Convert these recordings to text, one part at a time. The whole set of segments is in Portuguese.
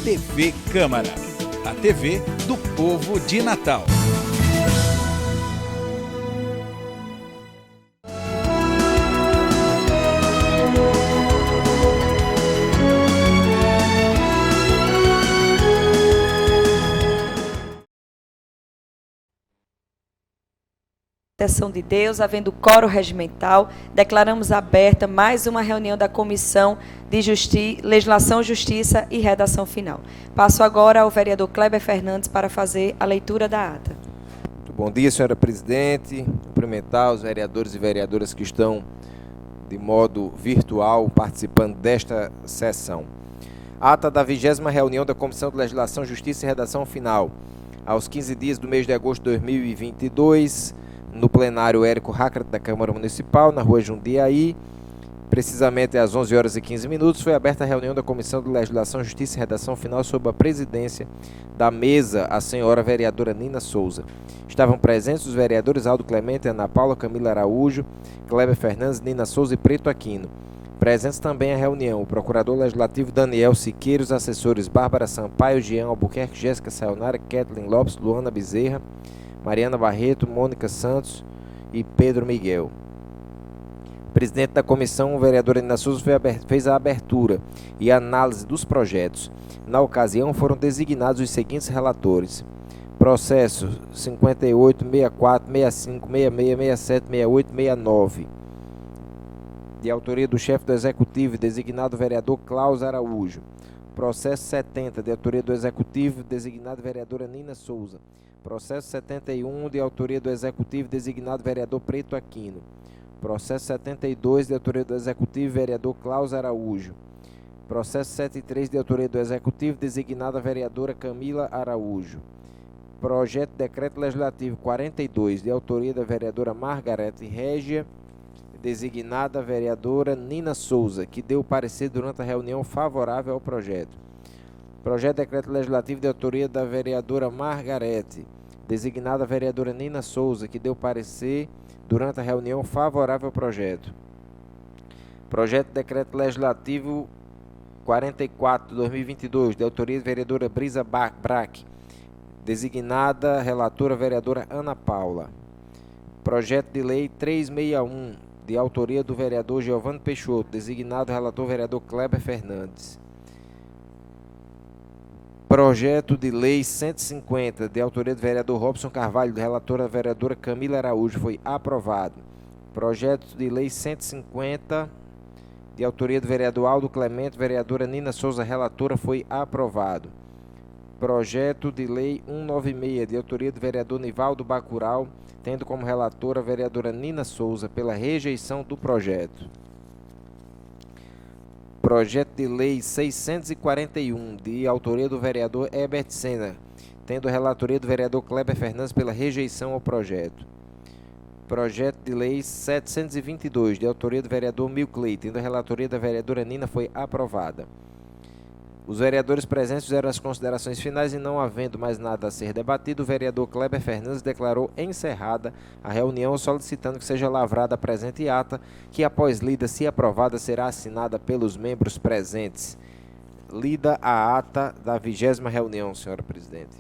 TV Câmara, a TV do povo de Natal. Proteção de Deus, havendo quórum regimental, declaramos aberta mais uma reunião da Comissão de Legislação, Justiça e Redação Final. Passo agora ao vereador Kleber Fernandes para fazer a leitura da ata. Muito bom dia, senhora presidente. Cumprimentar os vereadores e vereadoras que estão de modo virtual participando desta sessão. Ata da 20ª reunião da Comissão de Legislação, Justiça e Redação Final. Aos 15 dias do mês de agosto de 2022, no plenário Érico Hackert da Câmara Municipal, na rua Jundiaí, precisamente às 11h15, foi aberta a reunião da Comissão de Legislação, Justiça e Redação Final sob a presidência da mesa, a senhora vereadora Nina Souza. Estavam presentes os vereadores Aldo Clemente, Ana Paula, Camila Araújo, Kleber Fernandes, Nina Souza e Preto Aquino. Presentes também à reunião o procurador legislativo Daniel Siqueira, os assessores Bárbara Sampaio, Jean Albuquerque, Jéssica Sayonara, Kathleen Lopes, Luana Bezerra, Mariana Barreto, Mônica Santos e Pedro Miguel. Presidente da comissão, o vereador Nina Souza fez a abertura e a análise dos projetos. Na ocasião, foram designados os seguintes relatores: processo 58, 64, 65, 66, 67, 68, 69, de autoria do chefe do Executivo, designado vereador Cláudio Araújo. Processo 70, de autoria do Executivo, designado vereadora Nina Souza. Processo 71, de autoria do Executivo, designado vereador Preto Aquino. Processo 72, de autoria do Executivo, vereador Cláudio Araújo. Processo 73, de autoria do Executivo, designada vereadora Camila Araújo. Projeto de Decreto Legislativo 42, de autoria da vereadora Margarete Régia, designada vereadora Nina Souza, que deu parecer durante a reunião favorável ao projeto. Projeto de Decreto Legislativo de autoria da vereadora Margarete, designada vereadora Nina Souza, que deu parecer durante a reunião favorável ao projeto. Projeto de Decreto Legislativo 44 de 2022, de autoria da vereadora Brisa Braque, designada relatora vereadora Ana Paula. Projeto de Lei 361, de autoria do vereador Giovanni Peixoto, designado relator vereador Kleber Fernandes. Projeto de Lei 150, de autoria do vereador Robson Carvalho, de relatora vereadora Camila Araújo, foi aprovado. Projeto de Lei 150, de autoria do vereador Aldo Clemente, vereadora Nina Souza, relatora, foi aprovado. Projeto de Lei 196, de autoria do vereador Nivaldo Bacurau, tendo como relatora a vereadora Nina Souza, pela rejeição do projeto. Projeto de Lei 641, de autoria do vereador Herbert Sena, tendo relatoria do vereador Kleber Fernandes, pela rejeição ao projeto. Projeto de Lei 722, de autoria do vereador Milcley, tendo relatoria da vereadora Nina, foi aprovada. Os vereadores presentes fizeram as considerações finais e, não havendo mais nada a ser debatido, o vereador Kleber Fernandes declarou encerrada a reunião, solicitando que seja lavrada a presente ata, que, após lida, se aprovada, será assinada pelos membros presentes. Lida a ata da 20ª reunião, senhora presidente.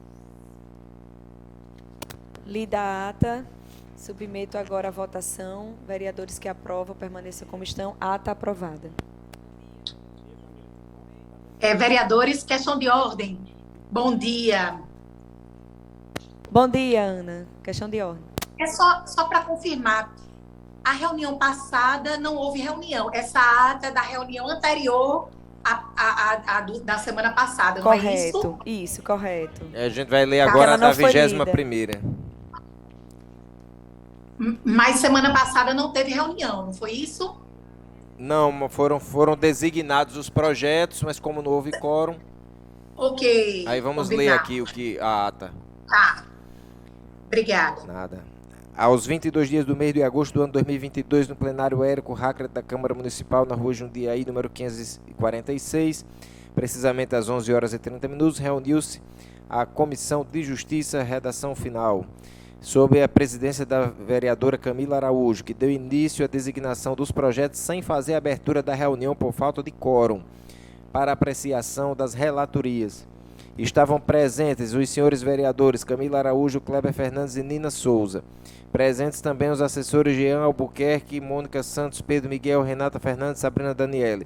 Lida a ata, submeto agora à votação. Vereadores que aprovam, permaneçam como estão. Ata aprovada. Vereadores, questão de ordem. Bom dia. Bom dia, Ana. Questão de ordem. É só para confirmar. A reunião passada não houve reunião. Essa ata é da reunião anterior da semana passada, não é isso? Correto. Isso, correto. A gente vai ler agora a da 21ª. Mas semana passada não teve reunião, não foi isso? Não, foram designados os projetos, mas como não houve quórum... Ok. Aí vamos ler aqui a ata. Tá. Obrigada. Nada. Aos 22 dias do mês de agosto do ano 2022, no plenário Érico Hackert da Câmara Municipal, na rua Jundiaí, número 546, precisamente às 11h30, reuniu-se a Comissão de Justiça, redação final, sob a presidência da vereadora Camila Araújo, que deu início à designação dos projetos sem fazer a abertura da reunião por falta de quórum, para apreciação das relatorias. Estavam presentes os senhores vereadores Camila Araújo, Kleber Fernandes e Nina Souza. Presentes também os assessores Jean Albuquerque, Mônica Santos, Pedro Miguel, Renata Fernandes e Sabrina Daniele.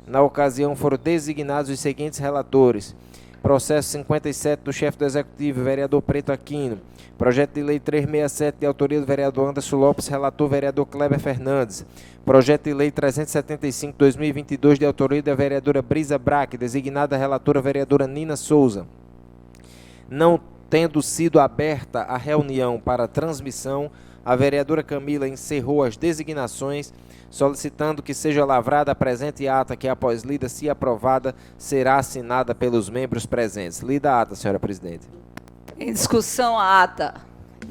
Na ocasião foram designados os seguintes relatores: processo 57 do chefe do Executivo, vereador Preto Aquino. Projeto de lei 367, de autoria do vereador Anderson Lopes, relator vereador Kleber Fernandes. Projeto de lei 375, 2022, de autoria da vereadora Brisa Braque, designada relatora vereadora Nina Souza. Não tendo sido aberta a reunião para transmissão, a vereadora Camila encerrou as designações, solicitando que seja lavrada a presente ata que, após lida, se aprovada, será assinada pelos membros presentes. Lida a ata, senhora presidente. Em discussão, a ata.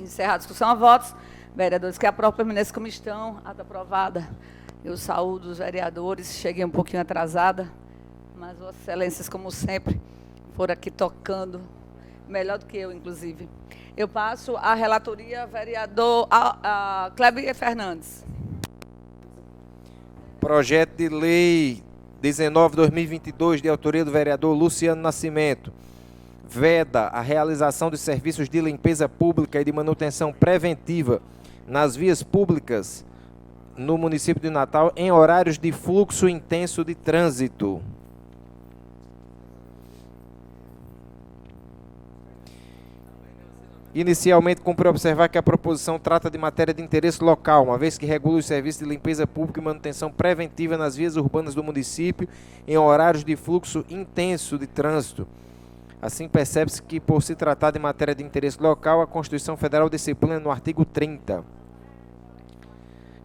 Encerrar a discussão, a votos. Vereadores que aprovam, permaneçam como estão. Ata aprovada. Eu saúdo os vereadores. Cheguei um pouquinho atrasada, mas Vossas Excelências, como sempre, foram aqui tocando, melhor do que eu, inclusive. Eu passo a relatoria, vereador Kleber Fernandes. Projeto de lei 19/2022, de autoria do vereador Luciano Nascimento, veda a realização de serviços de limpeza pública e de manutenção preventiva nas vias públicas no município de Natal em horários de fluxo intenso de trânsito. Inicialmente, cumpre observar que a proposição trata de matéria de interesse local, uma vez que regula os serviços de limpeza pública e manutenção preventiva nas vias urbanas do município em horários de fluxo intenso de trânsito. Assim, percebe-se que, por se tratar de matéria de interesse local, a Constituição Federal disciplina no artigo 30.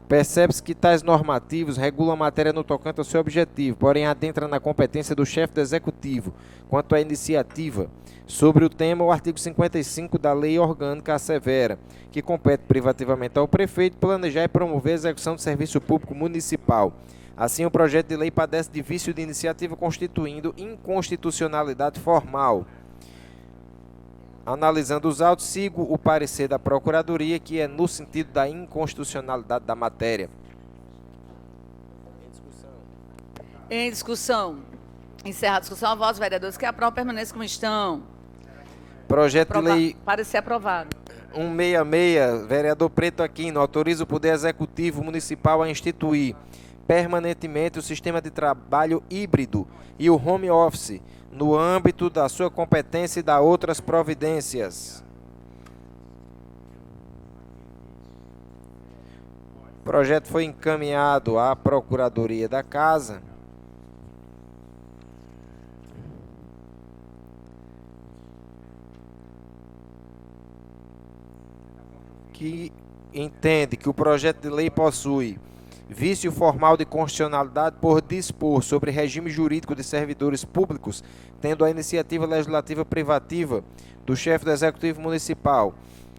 Percebe-se que tais normativos regulam a matéria no tocante ao seu objetivo, porém adentra na competência do chefe do Executivo quanto à iniciativa. Sobre o tema, o artigo 55 da Lei Orgânica assevera que compete privativamente ao prefeito planejar e promover a execução do serviço público municipal. Assim, o projeto de lei padece de vício de iniciativa, constituindo inconstitucionalidade formal. Analisando os autos, sigo o parecer da Procuradoria, que é no sentido da inconstitucionalidade da matéria. Em discussão. Encerrar a discussão, a votos, vereadores que aprovam, permaneçam como estão. Projeto de lei Parecer aprovado. 166, vereador Preto Aquino, autoriza o Poder Executivo Municipal a instituir permanentemente o sistema de trabalho híbrido e o home office, no âmbito da sua competência e da outras providências. O projeto foi encaminhado à Procuradoria da Casa. Que entende que o projeto de lei possui vício formal de constitucionalidade por dispor sobre regime jurídico de servidores públicos, tendo a iniciativa legislativa privativa do chefe do Executivo Municipal.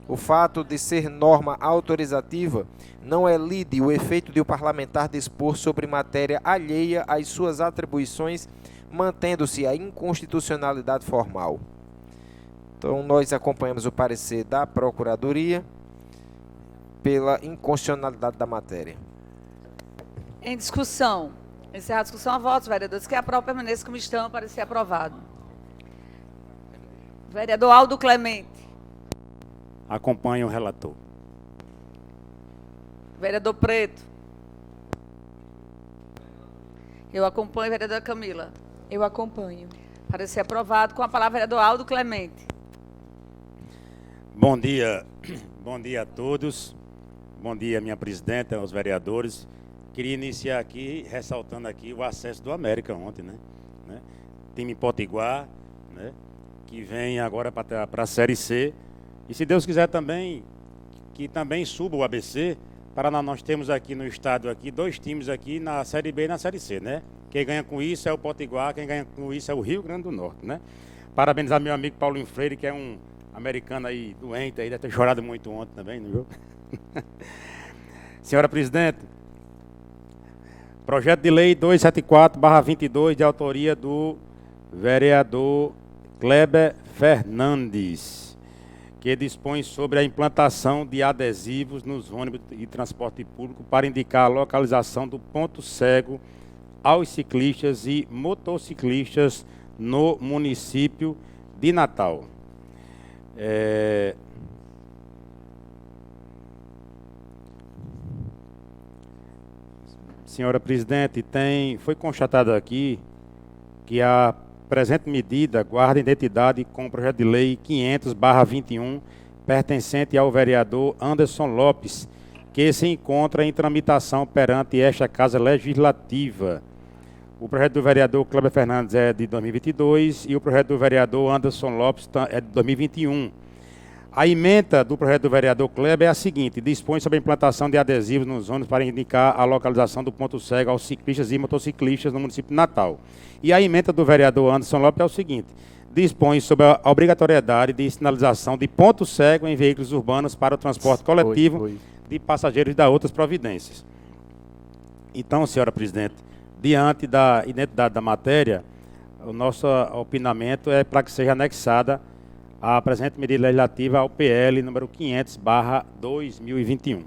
O fato de ser norma autorizativa não elide o efeito de o parlamentar dispor sobre matéria alheia às suas atribuições, mantendo-se a inconstitucionalidade formal. Então, nós acompanhamos o parecer da Procuradoria pela inconstitucionalidade da matéria. Em discussão. Encerrar a discussão, a votos, vereadores que aprovam, permaneçam como estão, para ser aprovado. Vereador Aldo Clemente. Acompanho o relator. Vereador Preto. Eu acompanho, vereadora Camila. Eu acompanho. Para ser aprovado. Com a palavra, vereador Aldo Clemente. Bom dia a todos. Bom dia, minha presidenta, aos vereadores. Queria iniciar aqui, ressaltando aqui o acesso do América ontem, né? Time Potiguar, né? Que vem agora para a Série C. E se Deus quiser também, que também suba o ABC, para nós temos aqui no estado aqui 2 times aqui na Série B e na Série C, né? Quem ganha com isso é o Potiguar, quem ganha com isso é o Rio Grande do Norte, né? Parabenizar meu amigo Paulinho Freire, que é um americano aí doente, aí deve ter chorado muito ontem também, não viu? Senhora presidente, projeto de lei 274/22, de autoria do vereador Kleber Fernandes, que dispõe sobre a implantação de adesivos nos ônibus e transporte público para indicar a localização do ponto cego aos ciclistas e motociclistas no município de Natal. Senhora presidente, foi constatado aqui que a presente medida guarda identidade com o projeto de lei 500/21, pertencente ao vereador Anderson Lopes, que se encontra em tramitação perante esta Casa Legislativa. O projeto do vereador Cléber Fernandes é de 2022 e o projeto do vereador Anderson Lopes é de 2021. A ementa do projeto do vereador Cléber é a seguinte: dispõe sobre a implantação de adesivos nos ônibus para indicar a localização do ponto cego aos ciclistas e motociclistas no município de Natal. E a ementa do vereador Anderson Lopes é o seguinte: dispõe sobre a obrigatoriedade de sinalização de ponto cego em veículos urbanos para o transporte coletivo de passageiros e da outras providências. Então, senhora presidente, diante da identidade da matéria, o nosso opinamento é para que seja anexada a presente medida legislativa ao PL número 500/2021.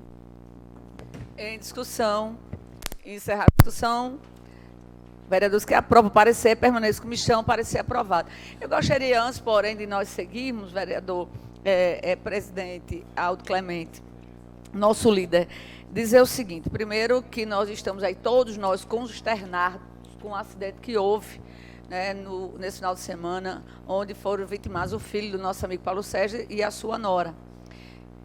Em discussão, encerrar a discussão. Vereadores que aprovam o parecer, permaneçam como estão, parecer aprovado. Eu gostaria, antes, porém, de nós seguirmos, vereador presidente Aldo Clemente, nosso líder, dizer o seguinte: primeiro, que nós estamos aí, todos nós, consternados com o acidente que houve, né, nesse final de semana, onde foram vitimados o filho do nosso amigo Paulo Sérgio e a sua nora.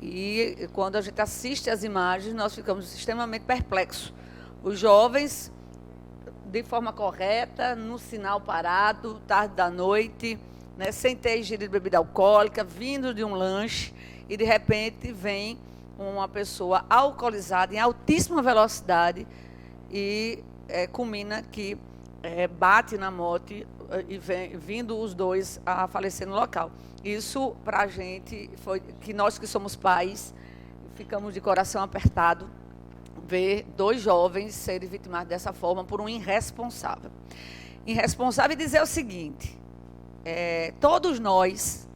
E quando a gente assiste as imagens, nós ficamos extremamente perplexos. Os jovens, de forma correta, no sinal parado, tarde da noite, né, sem ter ingerido bebida alcoólica, vindo de um lanche, e de repente vem uma pessoa alcoolizada em altíssima velocidade e culmina que bate na moto e vindo os dois a falecer no local. Isso, para a gente, foi que nós que somos pais, ficamos de coração apertado, ver dois jovens serem vitimados dessa forma por um irresponsável. Irresponsável e dizer o seguinte: todos nós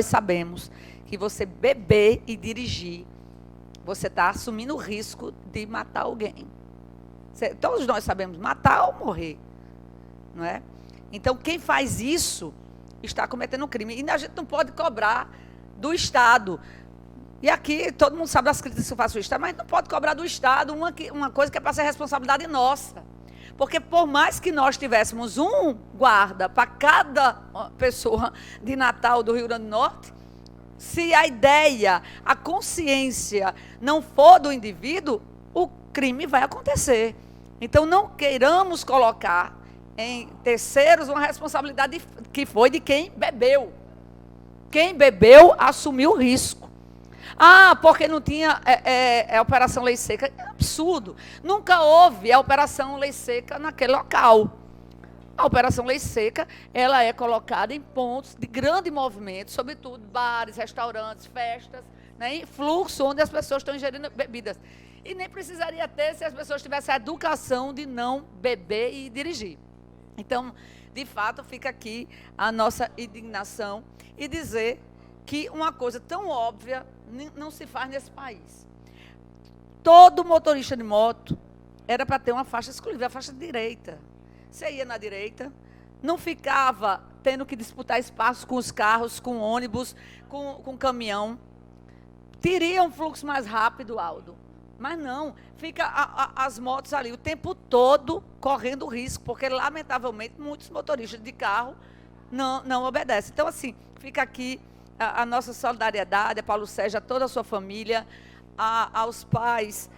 sabemos que você beber e dirigir, você está assumindo o risco de matar alguém. Todos nós sabemos, matar ou morrer. Não é? Então, quem faz isso está cometendo um crime. E a gente não pode cobrar do Estado. E aqui, todo mundo sabe das críticas que eu faço ao Estado, mas não pode cobrar do Estado uma coisa que é para ser responsabilidade nossa. Porque por mais que nós tivéssemos um guarda para cada pessoa de Natal do Rio Grande do Norte, se a ideia, a consciência não for do indivíduo, o crime vai acontecer. Então, não queiramos colocar em terceiros uma responsabilidade que foi de quem bebeu. Quem bebeu assumiu o risco. Porque não tinha a Operação Lei Seca. É absurdo. Nunca houve a Operação Lei Seca naquele local. A Operação Lei Seca, ela é colocada em pontos de grande movimento, sobretudo bares, restaurantes, festas, né, fluxo onde as pessoas estão ingerindo bebidas. E nem precisaria ter se as pessoas tivessem a educação de não beber e dirigir. Então, de fato, fica aqui a nossa indignação e dizer que uma coisa tão óbvia não se faz nesse país. Todo motorista de moto era para ter uma faixa exclusiva, a faixa direita. Você ia na direita, não ficava tendo que disputar espaço com os carros, com ônibus, com caminhão. Teria um fluxo mais rápido, Aldo. Mas não, fica as motos ali o tempo todo correndo risco, porque, lamentavelmente, muitos motoristas de carro não obedecem. Então, assim, fica aqui a nossa solidariedade a Paulo Sérgio, a toda a sua família, aos pais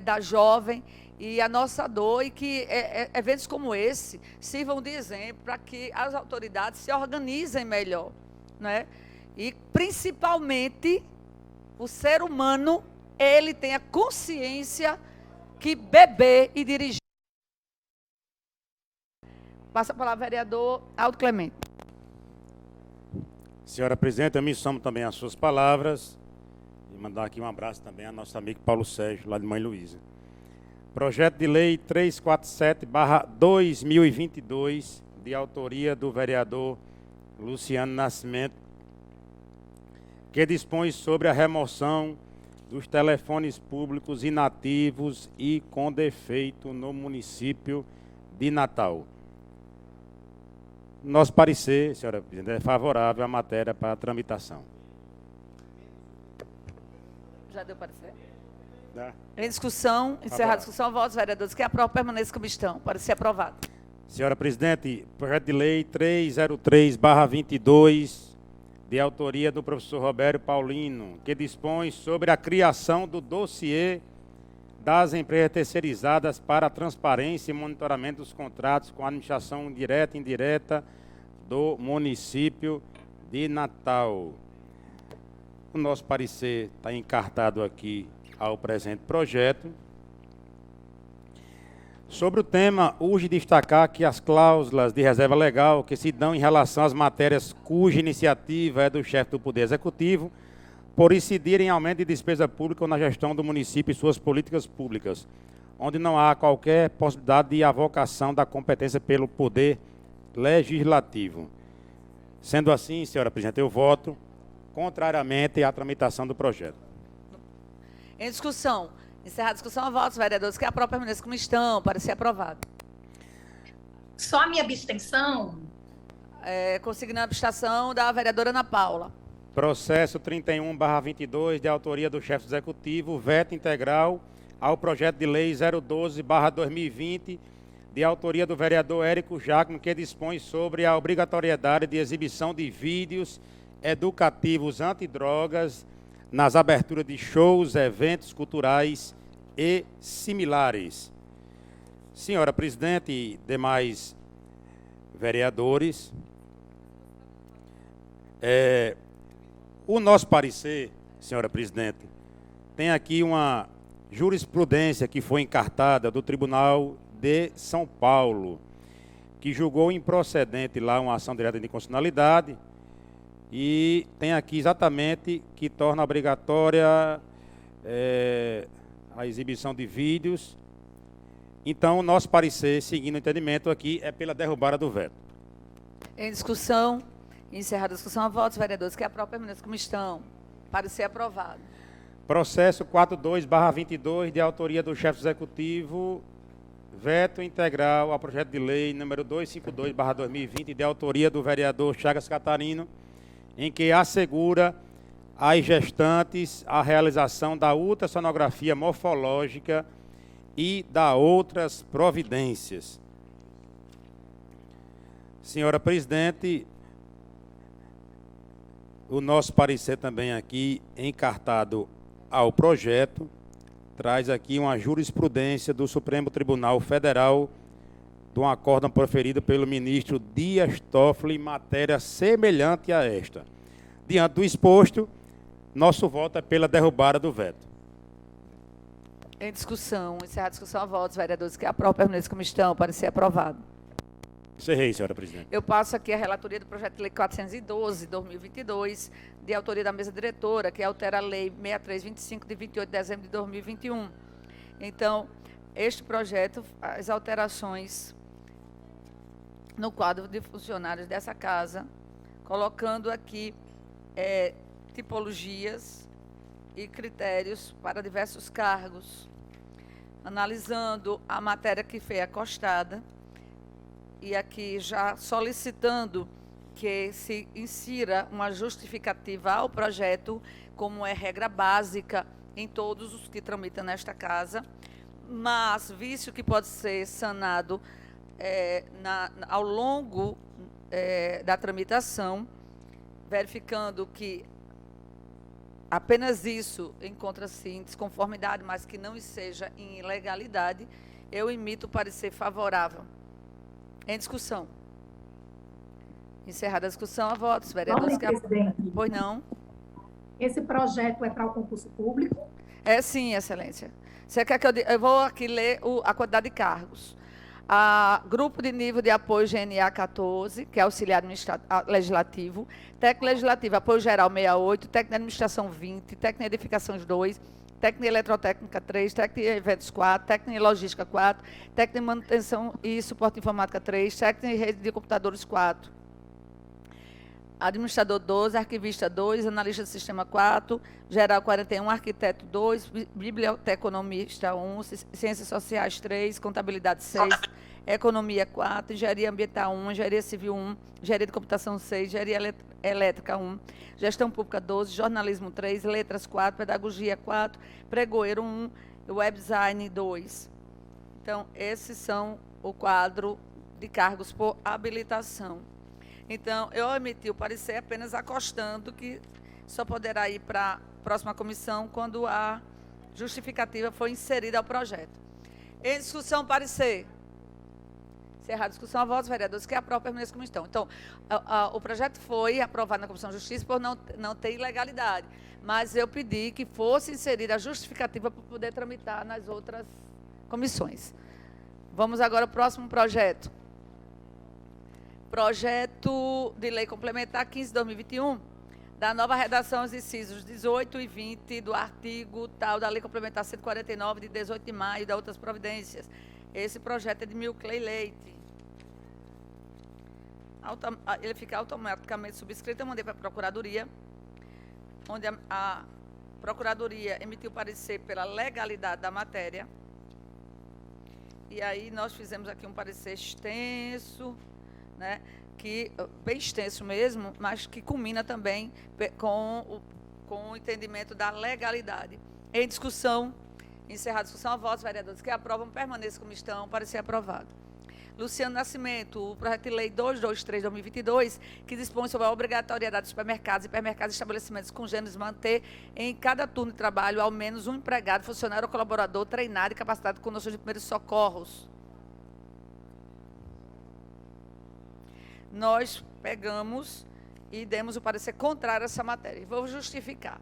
da jovem, e a nossa dor, e que eventos como esse sirvam de exemplo para que as autoridades se organizem melhor, né? E, principalmente, o ser humano, ele tenha consciência que beber e dirigir. Passa a palavra, vereador Aldo Clemente. Senhora presidente, eu me somo também às suas palavras e mandar aqui um abraço também ao nosso amigo Paulo Sérgio, lá de Mãe Luísa. Projeto de Lei 347/2022, de autoria do vereador Luciano Nascimento, que dispõe sobre a remoção dos telefones públicos inativos e com defeito no município de Natal. Nosso parecer, senhora presidente, é favorável à matéria para a tramitação. Já deu parecer? Dá. Em discussão, encerrar a discussão, votos, vereadores que aprovam, permaneçam como estão. Parecer aprovado. Senhora presidente, projeto de lei 303/22, de autoria do professor Roberto Paulino, que dispõe sobre a criação do dossiê das empresas terceirizadas para a transparência e monitoramento dos contratos com a administração direta e indireta do município de Natal. O nosso parecer está encartado aqui ao presente projeto. Sobre o tema, urge destacar que as cláusulas de reserva legal que se dão em relação às matérias cuja iniciativa é do chefe do Poder Executivo, por incidirem em aumento de despesa pública ou na gestão do município e suas políticas públicas, onde não há qualquer possibilidade de avocação da competência pelo Poder Legislativo. Sendo assim, senhora presidente, eu voto contrariamente à tramitação do projeto. Em discussão, encerrar a discussão, votos, vereadores que aprovam, permaneçam como estão. Parecer aprovado. Só a minha abstenção. Consignando a abstenção da vereadora Ana Paula. Processo 31/22, de autoria do chefe executivo, veto integral ao projeto de lei 012/2020, de autoria do vereador Érico Jacome, que dispõe sobre a obrigatoriedade de exibição de vídeos educativos antidrogas nas aberturas de shows, eventos culturais e similares. Senhora presidente e demais vereadores, o nosso parecer, senhora presidente, tem aqui uma jurisprudência que foi encartada do Tribunal de São Paulo, que julgou improcedente lá uma ação direta de inconstitucionalidade, e tem aqui exatamente que torna obrigatória a exibição de vídeos. Então, o nosso parecer, seguindo o entendimento aqui, é pela derrubada do veto. Em discussão, encerrada a discussão, a votos, vereadores que aprovam, permaneçam como estão. Parecer aprovado. Processo 42/22, de autoria do chefe executivo, veto integral ao projeto de lei número 252/2020, de autoria do vereador Chagas Catarino, em que assegura às gestantes a realização da ultrassonografia morfológica e da outras providências. Senhora presidente, o nosso parecer também aqui, encartado ao projeto, traz aqui uma jurisprudência do Supremo Tribunal Federal, de um acórdão proferido pelo ministro Dias Toffoli em matéria semelhante a esta. Diante do exposto, nosso voto é pela derrubada do veto. Em discussão, encerrar a discussão, a votos, vereadores que aprovam, permaneçam como estão. Parecer aprovado. Encerrei, senhora presidente. Eu passo aqui a relatoria do projeto de lei 412/2022, de autoria da mesa diretora, que altera a lei 6325, de 28 de dezembro de 2021. Então, este projeto, as alterações no quadro de funcionários dessa casa, colocando aqui tipologias e critérios para diversos cargos, analisando a matéria que foi acostada, e aqui já solicitando que se insira uma justificativa ao projeto, como é regra básica em todos os que tramitam nesta casa, mas vício que pode ser sanado ao longo da tramitação, verificando que apenas isso encontra-se em desconformidade, mas que não seja em ilegalidade, eu emito o parecer favorável. Em discussão. Encerrada a discussão, a votos. Vereadores que presidente. Pois não. Esse projeto é para o concurso público? Sim, excelência. Você quer que eu vou aqui ler a quantidade de cargos. Grupo de nível de apoio GNA 14, que é auxiliar legislativo, técnico legislativo, apoio geral 68, técnico de administração 20, técnico de edificações 2, técnico de eletrotécnica 3, técnico de eventos 4, técnico de logística 4, técnico de manutenção e suporte informática 3, técnico de rede de computadores 4. Administrador 12, arquivista 2, analista de sistema 4, geral 41, arquiteto 2, biblioteconomista 1, ciências sociais 3, contabilidade 6, Economia 4, Engenharia Ambiental 1, Engenharia Civil 1, Engenharia de Computação 6, Engenharia Elétrica 1, Gestão Pública 12, Jornalismo 3, Letras 4, Pedagogia 4, Pregoeiro 1, Web Design 2. Então, esses são o quadro de cargos por habilitação. Então, eu emiti o parecer apenas acostando que só poderá ir para a próxima comissão quando a justificativa for inserida ao projeto. Em discussão, parecer. Encerrar a discussão, a votos, vereadores que aprovam permaneçam como estão. Então, o projeto foi aprovado na Comissão de Justiça por não ter ilegalidade, mas eu pedi que fosse inserida a justificativa para poder tramitar nas outras comissões. Vamos agora ao próximo projeto. Projeto de Lei Complementar 15/2021, da nova redação aos incisos 18 e 20 do artigo tal da Lei Complementar 149, de 18 de maio, e da outras providências. Esse projeto é de Milcley Leite. Ele fica automaticamente subscrito. Eu mandei para a Procuradoria, onde a Procuradoria emitiu parecer pela legalidade da matéria. E aí nós fizemos aqui um parecer extenso, né, bem extenso mesmo, mas que culmina também com o entendimento da legalidade. Em discussão, encerrada a discussão, a votos, vereadores que aprovam, permaneçam como estão, parecer aprovado. Luciano Nascimento, o projeto de lei 223/2022, que dispõe sobre a obrigatoriedade dos supermercados, hipermercados e estabelecimentos congêneres manter em cada turno de trabalho ao menos um empregado, funcionário ou colaborador treinado e capacitado com noções de primeiros socorros. Nós pegamos e demos o parecer contrário a essa matéria. Vou justificar.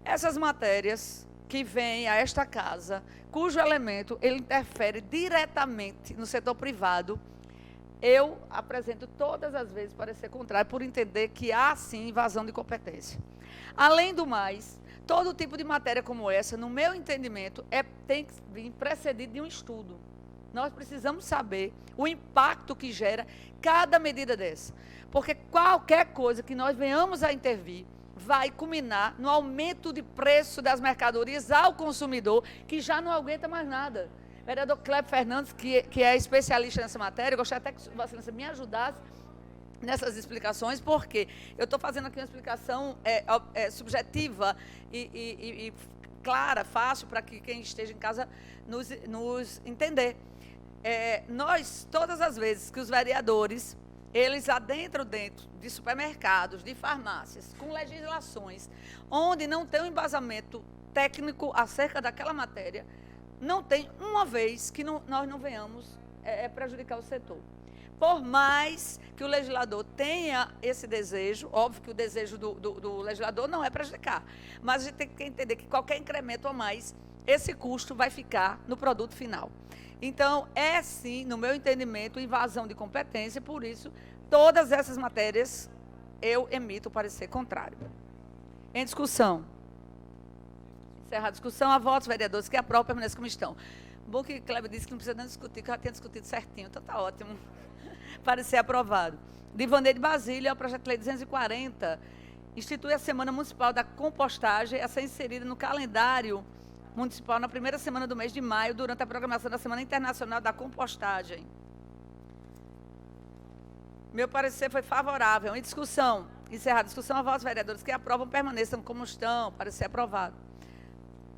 Essas matérias que vêm a esta casa, cujo elemento ele interfere diretamente no setor privado, eu apresento todas as vezes parecer contrário, por entender que há, sim, invasão de competência. Além do mais, todo tipo de matéria como essa, no meu entendimento, tem que vir precedido de um estudo. Nós precisamos saber o impacto que gera cada medida dessa. Porque qualquer coisa que nós venhamos a intervir vai culminar no aumento de preço das mercadorias ao consumidor, que já não aguenta mais nada. O vereador Cleber Fernandes, que é especialista nessa matéria, eu gostaria até que Vossa Excelência me ajudasse nessas explicações, porque eu estou fazendo aqui uma explicação subjetiva e clara, fácil, para que quem esteja em casa nos entender. Nós, todas as vezes que os vereadores, eles adentram dentro de supermercados, de farmácias, com legislações, onde não tem um embasamento técnico acerca daquela matéria, não tem uma vez que nós não venhamos prejudicar o setor. Por mais que o legislador tenha esse desejo, óbvio que o desejo do legislador não é prejudicar, mas a gente tem que entender que qualquer incremento a mais, esse custo vai ficar no produto final. Então, sim, no meu entendimento, invasão de competência, por isso, todas essas matérias eu emito o parecer contrário. Em discussão. Encerrar a discussão, a votos, vereadores que aprovam, permaneçam como estão. Bom que o Cleber disse que não precisa nem discutir, que eu já tinha discutido certinho, então está ótimo. Parecer aprovado. Divanei de Basília, o projeto de lei 240, institui a Semana Municipal da Compostagem a ser inserida no calendário municipal na primeira semana do mês de maio, durante a programação da Semana Internacional da Compostagem. Meu parecer foi favorável. Em discussão, encerrada a discussão, a votos, vereadores que aprovam, permaneçam como estão, parecer aprovado.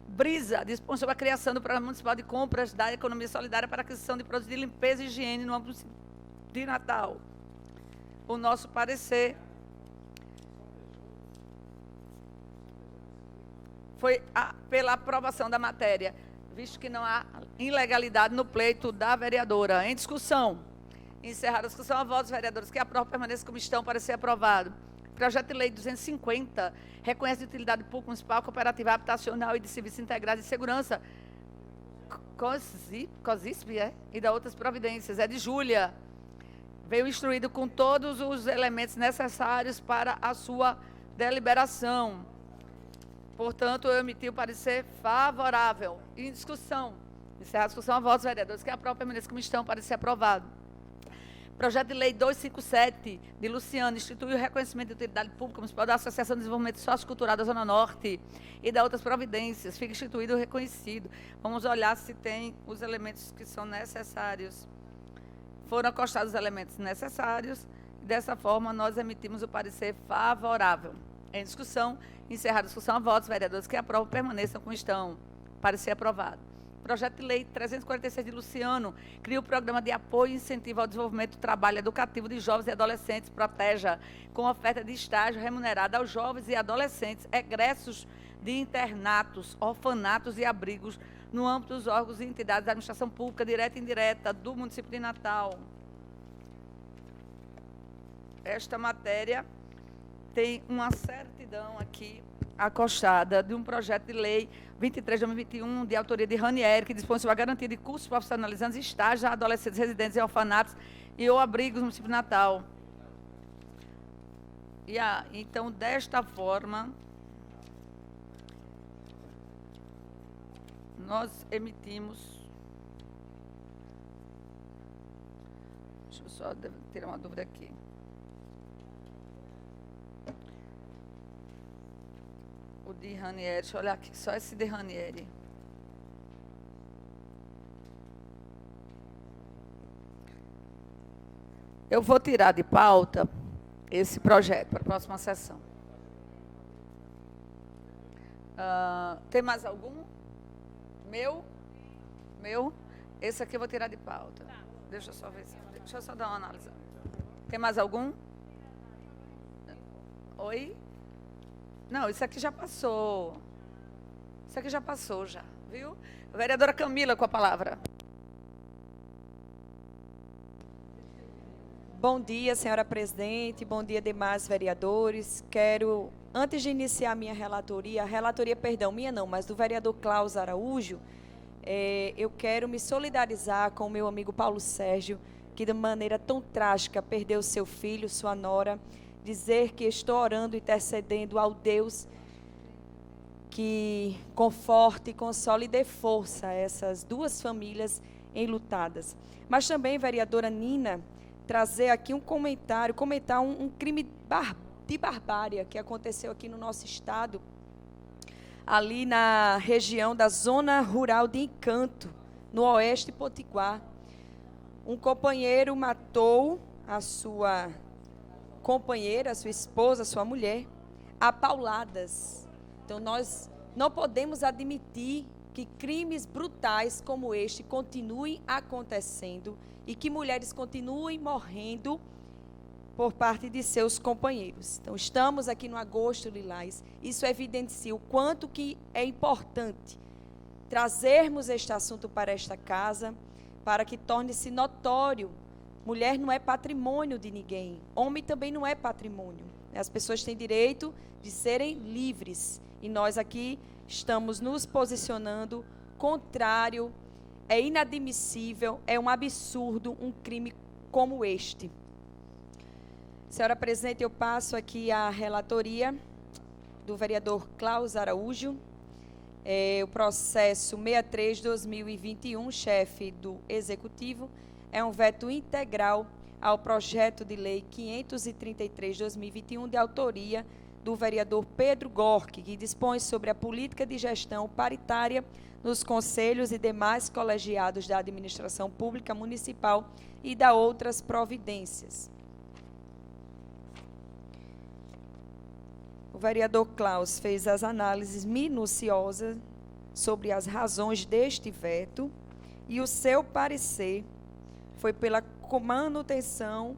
Brisa dispõe sobre a criação do Programa Municipal de Compras da Economia Solidária para aquisição de produtos de limpeza e higiene no âmbito de Natal. O nosso parecer foi pela aprovação da matéria, visto que não há ilegalidade no pleito da vereadora. Em discussão, encerrada a discussão, a votos, vereadores que aprovam, permaneçam como estão, parecer aprovado. Projeto de lei 250, reconhece de utilidade pública municipal, cooperativa habitacional e de serviços integrados de segurança, COSISP, e da outras providências. É de Júlia. Veio instruído com todos os elementos necessários para a sua deliberação. Portanto, eu emiti o parecer favorável. Em discussão. Encerrar a discussão, a votos, vereadores que aprovam, permaneçam como estão, parecer aprovado. Projeto de lei 257, de Luciano, institui o reconhecimento de utilidade pública municipal da Associação de Desenvolvimento Sociocultural da Zona Norte e da outras providências. Fica instituído e reconhecido. Vamos olhar se tem os elementos que são necessários. Foram acostados os elementos necessários e, dessa forma, nós emitimos o parecer favorável. Em discussão, encerrada a discussão, a votos, vereadores que aprovam permaneçam como estão. Parecer aprovado. Projeto de Lei 346 de Luciano cria o Programa de Apoio e Incentivo ao Desenvolvimento do Trabalho Educativo de Jovens e Adolescentes, Proteja, com oferta de estágio remunerado aos jovens e adolescentes egressos de internatos, orfanatos e abrigos no âmbito dos órgãos e entidades da administração pública, direta e indireta, do município de Natal. Esta matéria tem uma certidão aqui acostada de um projeto de lei 23/2021, de autoria de Ranieri, que dispõe sobre a garantia de cursos profissionalizantes e estágios a adolescentes residentes em orfanatos e ou abrigos no município de Natal. Então, desta forma, nós emitimos... Deixa eu só tirar uma dúvida aqui. O de Ranieri, deixa eu olhar aqui, só esse de Ranieri. Eu vou tirar de pauta esse projeto para a próxima sessão. Tem mais algum? Meu? Esse aqui eu vou tirar de pauta. Deixa eu só ver. Deixa eu só dar uma análise. Tem mais algum? Oi? Não, isso aqui já passou. Isso aqui já passou, já, viu? A vereadora Camila com a palavra. Bom dia, senhora presidente. Bom dia, demais vereadores. Quero, antes de iniciar a minha relatoria, minha não, mas do vereador Klaus Araújo, eu quero me solidarizar com o meu amigo Paulo Sérgio, que de maneira tão trágica perdeu seu filho, sua nora. Dizer que estou orando, intercedendo ao Deus que conforte, console e dê força a essas duas famílias enlutadas. Mas também, vereadora Nina, trazer aqui um comentar um crime de barbárie que aconteceu aqui no nosso estado, ali na região da zona rural de Encanto, no oeste de Potiguar. Um companheiro matou a sua companheira, sua esposa, sua mulher, a pauladas. Então, nós não podemos admitir que crimes brutais como este continuem acontecendo e que mulheres continuem morrendo por parte de seus companheiros. Então, estamos aqui no Agosto Lilás. Isso evidencia o quanto que é importante trazermos este assunto para esta casa, para que torne-se notório. Mulher não é patrimônio de ninguém. Homem também não é patrimônio. As pessoas têm direito de serem livres. E nós aqui estamos nos posicionando contrário. É inadmissível, é um absurdo um crime como este. Senhora presidente, eu passo aqui a relatoria do vereador Klaus Araújo. O processo 63/2021, chefe do Executivo, é um veto integral ao projeto de lei 533/2021, de autoria do vereador Pedro Gorque, que dispõe sobre a política de gestão paritária nos conselhos e demais colegiados da administração pública municipal e da outras providências. O vereador Klaus fez as análises minuciosas sobre as razões deste veto e o seu parecer foi pela manutenção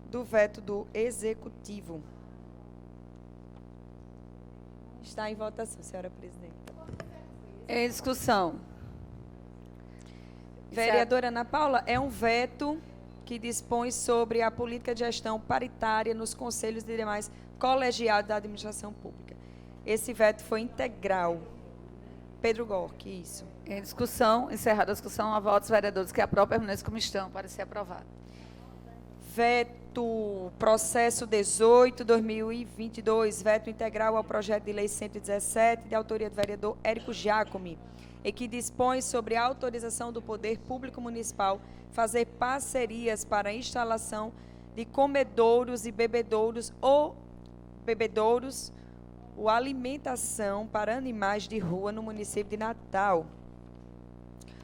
do veto do Executivo. Está em votação, senhora presidenta. Em discussão. Vereadora Ana Paula, é um veto que dispõe sobre a política de gestão paritária nos conselhos e demais colegiados da administração pública. Esse veto foi integral. Pedro Gorque, isso. Em discussão, encerrada a discussão, a votos vereadores que aprovam permanecem como estão, para ser aprovado. Veto, processo 18/2022, veto integral ao projeto de lei 117, de autoria do vereador Érico Giacomi, e que dispõe sobre a autorização do Poder Público Municipal fazer parcerias para a instalação de comedouros e bebedouros ou alimentação para animais de rua no município de Natal.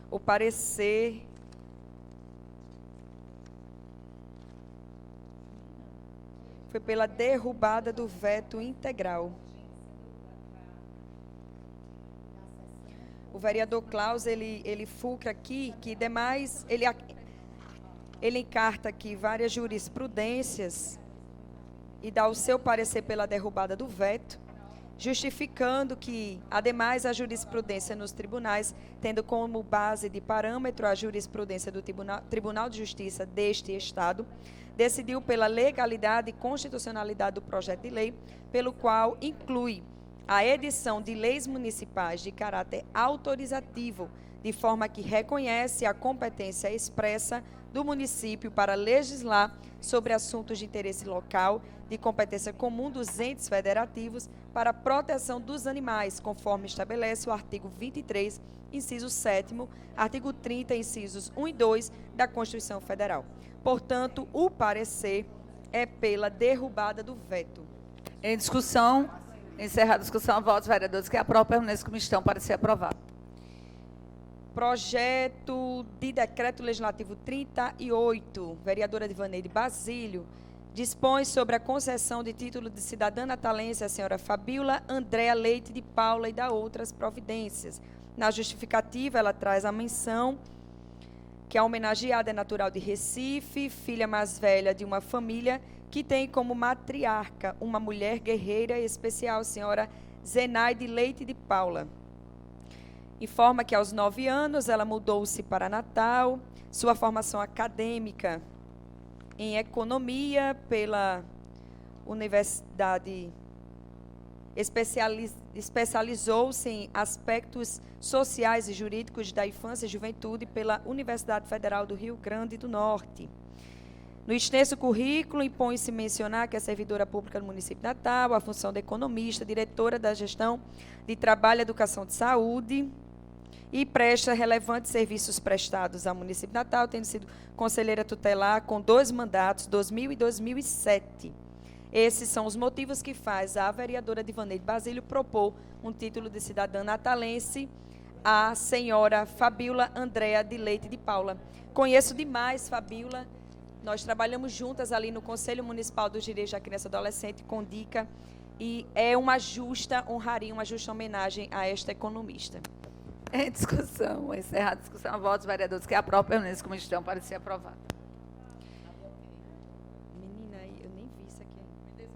O parecer Foi pela derrubada do veto integral. O vereador Klaus, ele fulcra aqui que demais, ele encarta aqui várias jurisprudências e dá o seu parecer pela derrubada do veto, justificando que, ademais, a jurisprudência nos tribunais, tendo como base de parâmetro a jurisprudência do Tribunal de Justiça deste Estado, decidiu pela legalidade e constitucionalidade do projeto de lei, pelo qual inclui a edição de leis municipais de caráter autorizativo, de forma que reconhece a competência expressa do município para legislar sobre assuntos de interesse local, de competência comum dos entes federativos para a proteção dos animais, conforme estabelece o artigo 23, inciso 7º, artigo 30, incisos 1 e 2 da Constituição Federal. Portanto, o parecer é pela derrubada do veto. Em discussão, encerrar a discussão, votos, vereadores que aprovam, permaneçam como estão para ser aprovado. Projeto de Decreto Legislativo 38, vereadora Divaneide Basílio, dispõe sobre a concessão de título de cidadã natalense à senhora Fabíola Andréa Leite de Paula e da outras providências. Na justificativa, ela traz a menção que a homenageada é natural de Recife, filha mais velha de uma família que tem como matriarca uma mulher guerreira especial, senhora Zenaide Leite de Paula. Informa que aos 9 anos ela mudou-se para Natal, sua formação acadêmica em economia pela Universidade, especializou-se em aspectos sociais e jurídicos da infância e juventude pela Universidade Federal do Rio Grande do Norte. No extenso currículo, impõe-se mencionar que é servidora pública do município de Natal, a função de economista, diretora da gestão de trabalho e educação de saúde, e presta relevantes serviços prestados ao município de Natal, tendo sido conselheira tutelar com 2 mandatos, 2000 e 2007. Esses são os motivos que faz a vereadora Divaneide Basílio propor um título de cidadã natalense à senhora Fabíola Andréa de Leite de Paula. Conheço demais Fabíola, nós trabalhamos juntas ali no Conselho Municipal dos Direitos da Criança e Adolescente, com DICA, e é uma justa honraria, uma justa homenagem a esta economista. Em discussão, encerrar a discussão, votos, vereadores que aprovam, permaneçam como estão para ser aprovado. Menina, eu nem vi isso aqui.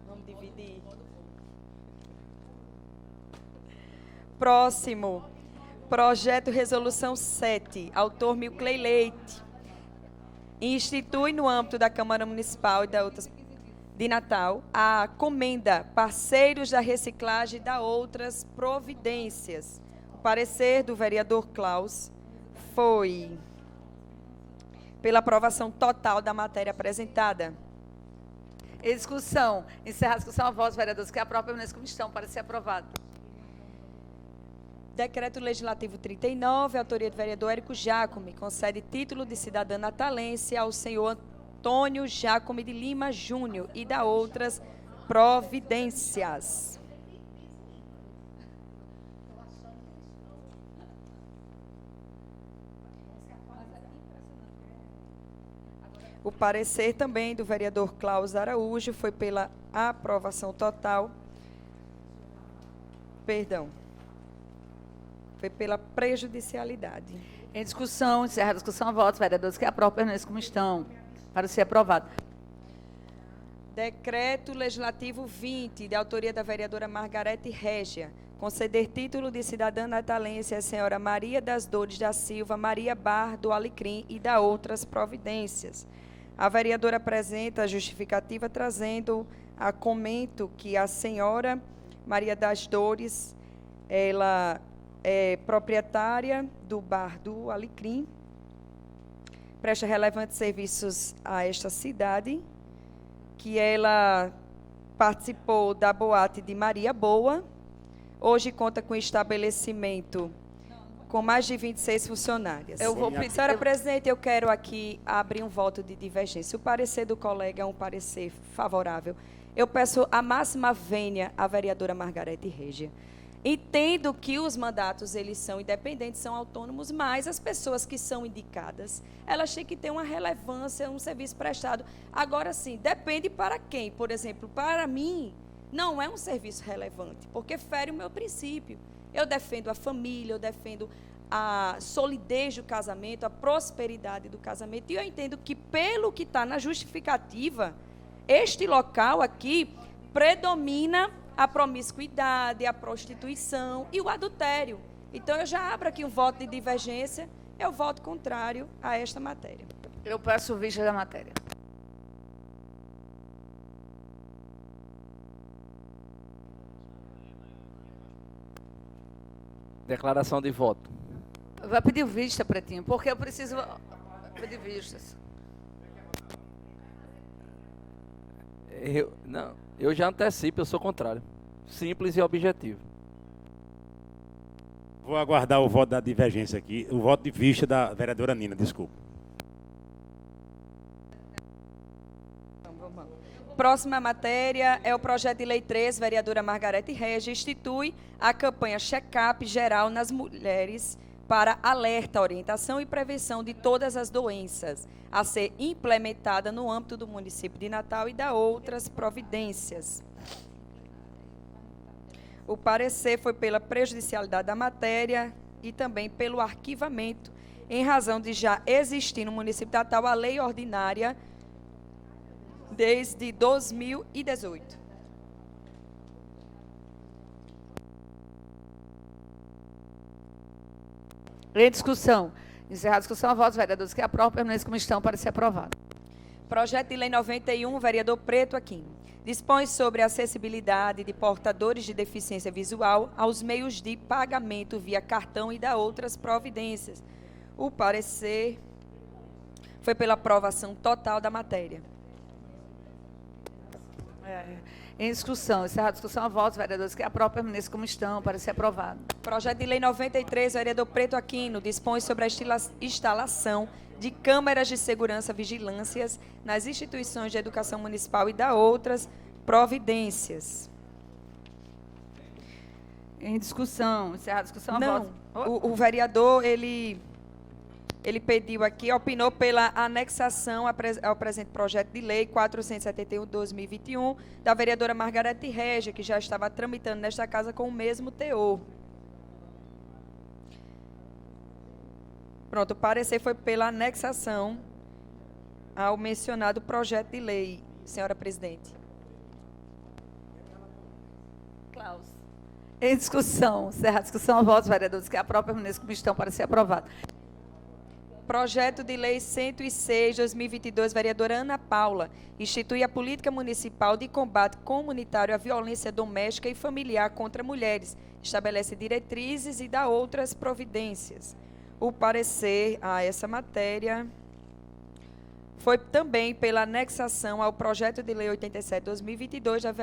Vamos dividir. Próximo, projeto Resolução 7, autor Milcley Leite. Institui no âmbito da Câmara Municipal e da outras de Natal a comenda Parceiros da Reciclagem e da outras providências. O parecer do vereador Klaus foi pela aprovação total da matéria apresentada. Em discussão, encerrar a discussão, votos, vereadores que aprovam, permaneçam como estão para ser aprovado. Decreto Legislativo 39, autoria do vereador Érico Jacome, concede título de cidadã natalense ao senhor Antônio Jacome de Lima Júnior e da outras providências. O parecer também do vereador Klaus Araújo foi pela aprovação total. Perdão. Foi pela prejudicialidade. Em discussão, encerrar a discussão, votos, vereadores que aprovam, permaneçam como estão para ser aprovado. Decreto Legislativo 20, de autoria da vereadora Margarete Régia, conceder título de cidadã natalense à senhora Maria das Dores da Silva, Maria Bar do Alecrim e da outras providências. A vereadora apresenta a justificativa trazendo a comento que a senhora Maria das Dores, ela é proprietária do Bar do Alecrim, presta relevantes serviços a esta cidade, que ela participou da boate de Maria Boa, hoje conta com estabelecimento com mais de 26 funcionárias. Eu vou pedir, senhora presidente, eu quero aqui abrir um voto de divergência. O parecer do colega é um parecer favorável. Eu peço a máxima vênia à vereadora Margarete Régia. Entendo que os mandatos, eles são independentes, são autônomos, mas as pessoas que são indicadas, elas têm que ter uma relevância, um serviço prestado. Agora, sim, depende para quem. Por exemplo, para mim, não é um serviço relevante, porque fere o meu princípio. Eu defendo a família, eu defendo a solidez do casamento, a prosperidade do casamento. E eu entendo que, pelo que está na justificativa, este local aqui predomina a promiscuidade, a prostituição e o adultério. Então, eu já abro aqui um voto de divergência, eu voto contrário a esta matéria. Eu peço vista da matéria. Declaração de voto. Vai pedir vista, Pretinho, porque eu preciso pedir vistas. Eu já antecipo, eu sou contrário. Simples e objetivo. Vou aguardar o voto da divergência aqui, o voto de vista da vereadora Nina, desculpa. Próxima matéria é o projeto de lei 3, vereadora Margarete Regia, institui a campanha check-up geral nas mulheres para alerta, orientação e prevenção de todas as doenças, a ser implementada no âmbito do município de Natal e da outras providências. O parecer foi pela prejudicialidade da matéria e também pelo arquivamento, em razão de já existir no município de Natal a lei ordinária desde 2018. Em discussão. Encerrada a discussão, a votos, vereadores que aprovam, permaneçam como estão para ser aprovado. Projeto de lei 91, vereador Preto Aquino. Dispõe sobre a acessibilidade de portadores de deficiência visual aos meios de pagamento via cartão e da outras providências. O parecer foi pela aprovação total da matéria. Em discussão. Encerrada a discussão, a votos, vereadores que aprovam, permaneçam como estão para ser aprovado. Projeto de lei 93, vereador Preto Aquino, dispõe sobre a instalação de câmeras de segurança e vigilâncias nas instituições de educação municipal e da outras providências. Em discussão. Encerrada a discussão, a Não, votos. o vereador, ele pediu aqui, opinou pela anexação ao presente projeto de lei 471/2021, da vereadora Margarete Regia, que já estava tramitando nesta casa com o mesmo teor. Pronto, o parecer foi pela anexação ao mencionado projeto de lei, senhora presidente. Klaus. Em discussão. Encerrada a discussão, a votos, vereadores que aprovam, permaneçam como estão para ser aprovado. Projeto de lei 106/2022, vereadora Ana Paula, institui a política municipal de combate comunitário à violência doméstica e familiar contra mulheres, estabelece diretrizes e dá outras providências. O parecer a essa matéria foi também pela anexação ao projeto de lei 87/2022 da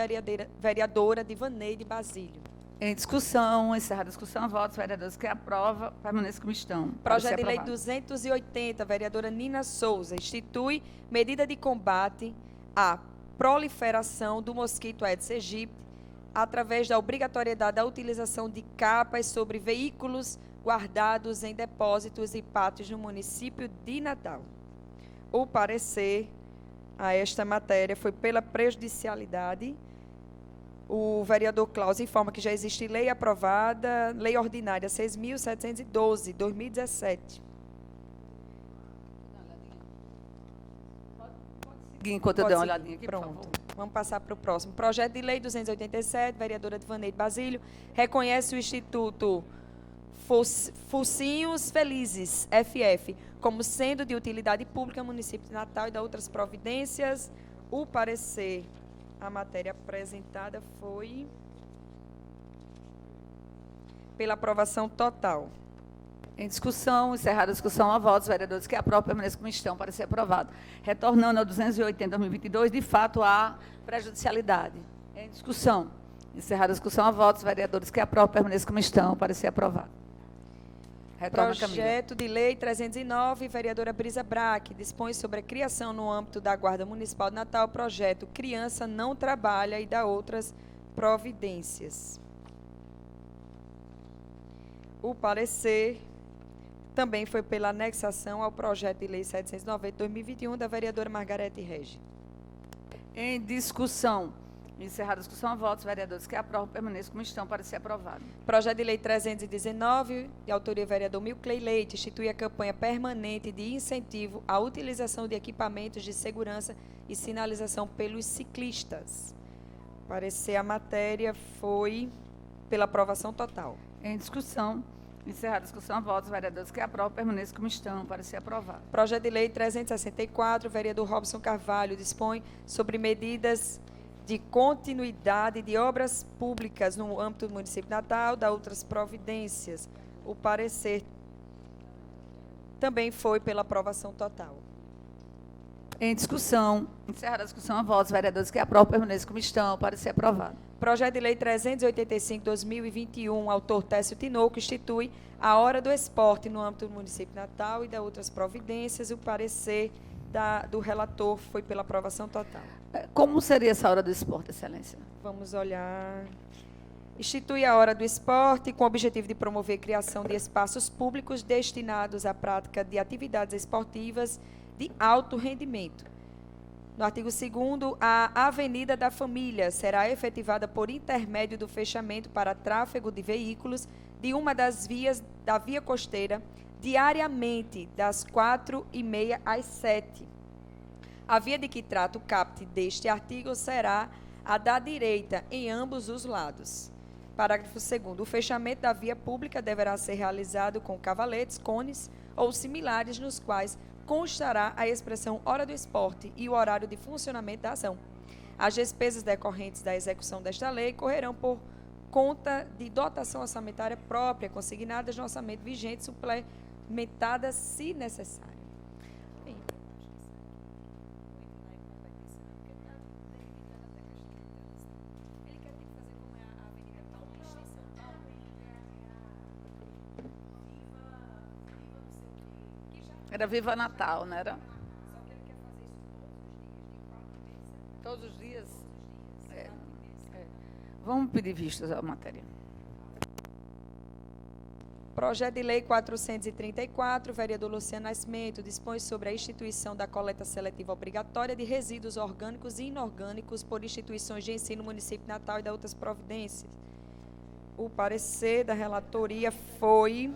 vereadora Divaneide Basílio. Em discussão, encerrada a discussão, a votos, vereadores que aprovam, permaneçam como estão. Projeto de lei 280, vereadora Nina Souza, institui medida de combate à proliferação do mosquito Aedes aegypti através da obrigatoriedade da utilização de capas sobre veículos guardados em depósitos e pátios no município de Natal. O parecer a esta matéria foi pela prejudicialidade. O vereador Klaus informa que já existe lei aprovada, lei ordinária 6.712, 2017. Enquanto eu der uma olhadinha aqui, pronto. por favor. Vamos passar para o próximo. Projeto de lei 287, vereadora Divaneide Basílio, reconhece o Instituto Focinhos Felizes, FF, como sendo de utilidade pública município de Natal e da outras providências. O parecer, a matéria apresentada foi pela aprovação total. Em discussão, encerrada a discussão, a votos, vereadores que aprovam, permaneçam como estão para ser aprovado. Retornando ao 280/2022, de fato, há prejudicialidade. Em discussão, encerrada a discussão, a votos, vereadores que aprovam, permaneçam como estão para ser aprovado. Retorna, Projeto de lei 309, vereadora Brisa Braque, dispõe sobre a criação no âmbito da Guarda Municipal de Natal, projeto Criança Não Trabalha e da outras providências. O parecer também foi pela anexação ao projeto de lei 790/2021 da vereadora Margarete Regi. Em discussão. Encerrada a discussão, a votos, vereadores que aprovam permaneçam como estão para ser aprovado. Projeto de lei 319, de autoria do vereador Milcley Leite, institui a campanha permanente de incentivo à utilização de equipamentos de segurança e sinalização pelos ciclistas. Parecer a matéria foi pela aprovação total. Em discussão. Encerrada a discussão, a votos, vereadores que aprovam permaneçam como estão para ser aprovado. Projeto de lei 364, vereador Robson Carvalho, dispõe sobre medidas de continuidade de obras públicas no âmbito do município de Natal, da outras providências. O parecer também foi pela aprovação total. Em discussão. Encerrada a discussão, a votos, vereadores que aprovam permaneçam como estão para ser aprovado. Projeto de lei 385/2021, autor Técio Tinoco, institui a hora do esporte no âmbito do município de Natal e da outras providências. O parecer do relator foi pela aprovação total. Como seria essa hora do esporte, excelência? Vamos olhar. Institui a hora do esporte com o objetivo de promover a criação de espaços públicos destinados à prática de atividades esportivas de alto rendimento. No artigo 2º, a Avenida da Família será efetivada por intermédio do fechamento para tráfego de veículos de uma das vias da via costeira diariamente das 4h30 às 7h. A via de que trata o caput deste artigo será a da direita em ambos os lados. Parágrafo 2º. O fechamento da via pública deverá ser realizado com cavaletes, cones ou similares nos quais constará a expressão hora do esporte e o horário de funcionamento da ação. As despesas decorrentes da execução desta lei correrão por conta de dotação orçamentária própria, consignadas no orçamento vigente, suplementadas se necessário. Era Viva Natal, não era? Todos os dias? É. Vamos pedir vistas à matéria. Projeto de lei 434, vereador Luciano Nascimento, dispõe sobre a instituição da coleta seletiva obrigatória de resíduos orgânicos e inorgânicos por instituições de ensino no município de Natal e da outras providências. O parecer da relatoria foi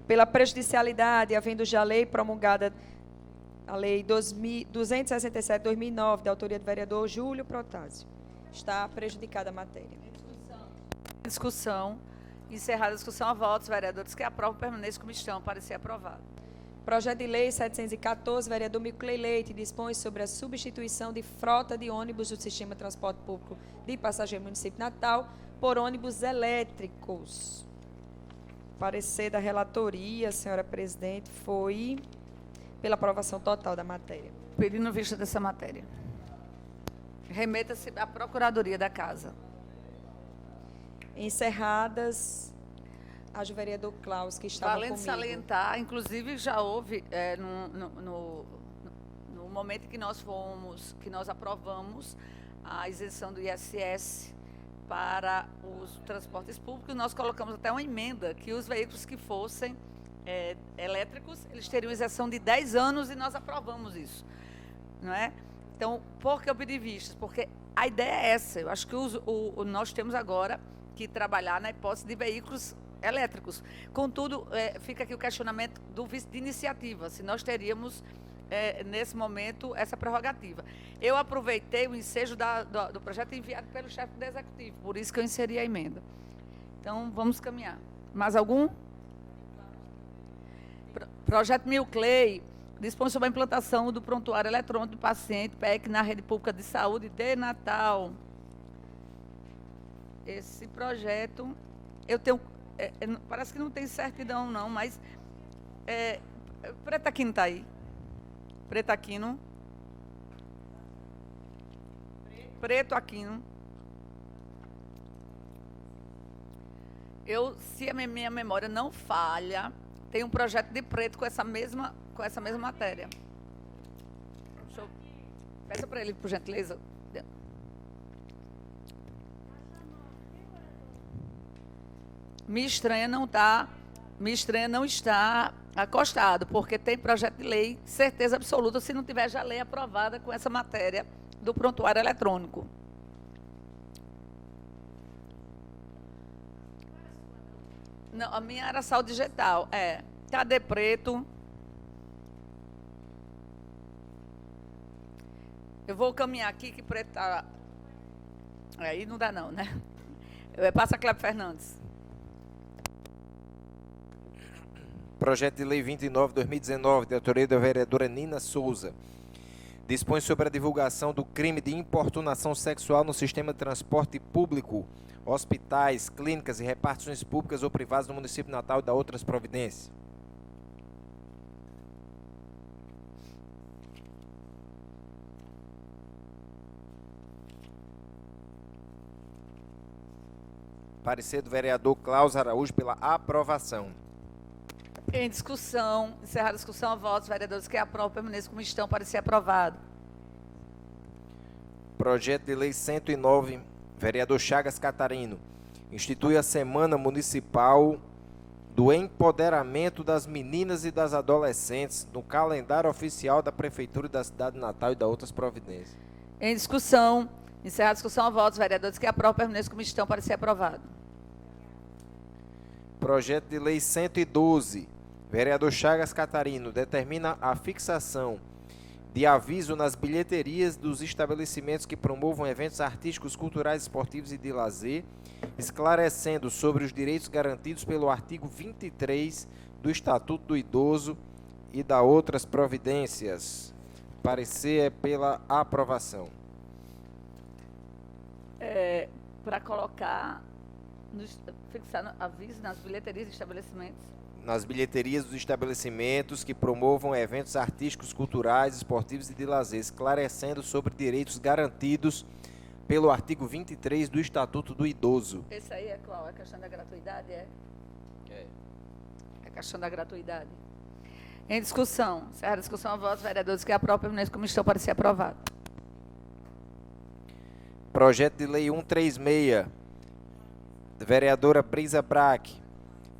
pela prejudicialidade, havendo já lei promulgada, a Lei 267/2009, da autoria do vereador Júlio Protásio. Está prejudicada a matéria. Discussão. Encerrada a discussão, a votos, vereadores que aprovam permaneçam como estão para ser aprovado. Projeto de lei 714, vereador Milcley Leite, dispõe sobre a substituição de frota de ônibus do sistema de transporte público de passageiros do município de Natal por ônibus elétricos. Parecer da relatoria, senhora presidente, foi pela aprovação total da matéria. Pedindo vista dessa matéria. Remeta-se à Procuradoria da Casa. Encerradas as do vereador Klaus, que estava Valendo comigo. salientar, inclusive já houve, no momento que nós aprovamos a isenção do ISS para os transportes públicos, nós colocamos até uma emenda que os veículos que fossem elétricos, eles teriam isenção de 10 anos e nós aprovamos isso, não é? Então, por que eu pedi vistas? Porque a ideia é essa, eu acho que nós temos agora que trabalhar na hipótese de veículos elétricos. Contudo, fica aqui o questionamento do vice de iniciativa, se nós teríamos, nesse momento, essa prerrogativa. Eu aproveitei o ensejo do projeto enviado pelo chefe do Executivo, por isso que eu inseri a emenda. Então, vamos caminhar. Mais algum? Projeto Milcley dispõe sobre a implantação do prontuário eletrônico do paciente PEC na rede pública de saúde de Natal. Esse projeto, eu tenho, parece que não tem certidão não, mas Preta Aquino está aí. Preta Aquino. Preto Aquino. Se a minha memória não falha, tem um projeto de preto com essa mesma matéria. Peça para ele, por gentileza. me estranha não estar acostado, porque tem projeto de lei, certeza absoluta, se não tiver já lei aprovada com essa matéria do prontuário eletrônico. Não, a minha era sal digital, Cadê Preto? Eu vou caminhar aqui, que Preto está... Aí não dá não, né? Passa a Cleber Fernandes. Projeto de Lei 29/2019, de autoria da vereadora Nina Souza. Dispõe sobre a divulgação do crime de importunação sexual no sistema de transporte público, hospitais, clínicas e repartições públicas ou privadas do município de Natal e da outras providências. Parecer do vereador Cláudio Araújo pela aprovação. Em discussão, encerrar a discussão, votos, vereadores que aprovam, permaneçam como estão, para ser aprovado. Projeto de Lei 109, vereador Chagas Catarino, institui a Semana Municipal do Empoderamento das Meninas e das Adolescentes no calendário oficial da Prefeitura da cidade de Natal e da outras providências. Em discussão, encerrar a discussão, votos, vereadores que aprovam, permaneçam como estão, para ser aprovado. Projeto de Lei 112, vereador Chagas Catarino, determina a fixação de aviso nas bilheterias dos estabelecimentos que promovam eventos artísticos, culturais, esportivos e de lazer, esclarecendo sobre os direitos garantidos pelo artigo 23 do Estatuto do Idoso e da outras providências. Parecer é pela aprovação. Para colocar, fixar aviso nas bilheterias de estabelecimentos. Nas bilheterias dos estabelecimentos que promovam eventos artísticos, culturais, esportivos e de lazer, esclarecendo sobre direitos garantidos pelo artigo 23 do Estatuto do Idoso. Esse aí é qual? É a questão da gratuidade? É a questão da gratuidade. Em discussão, encerrar a discussão, votos, vereadores que aprovam, permaneçam como estão, para ser aprovado. Projeto de Lei 136, vereadora Brisa Braque,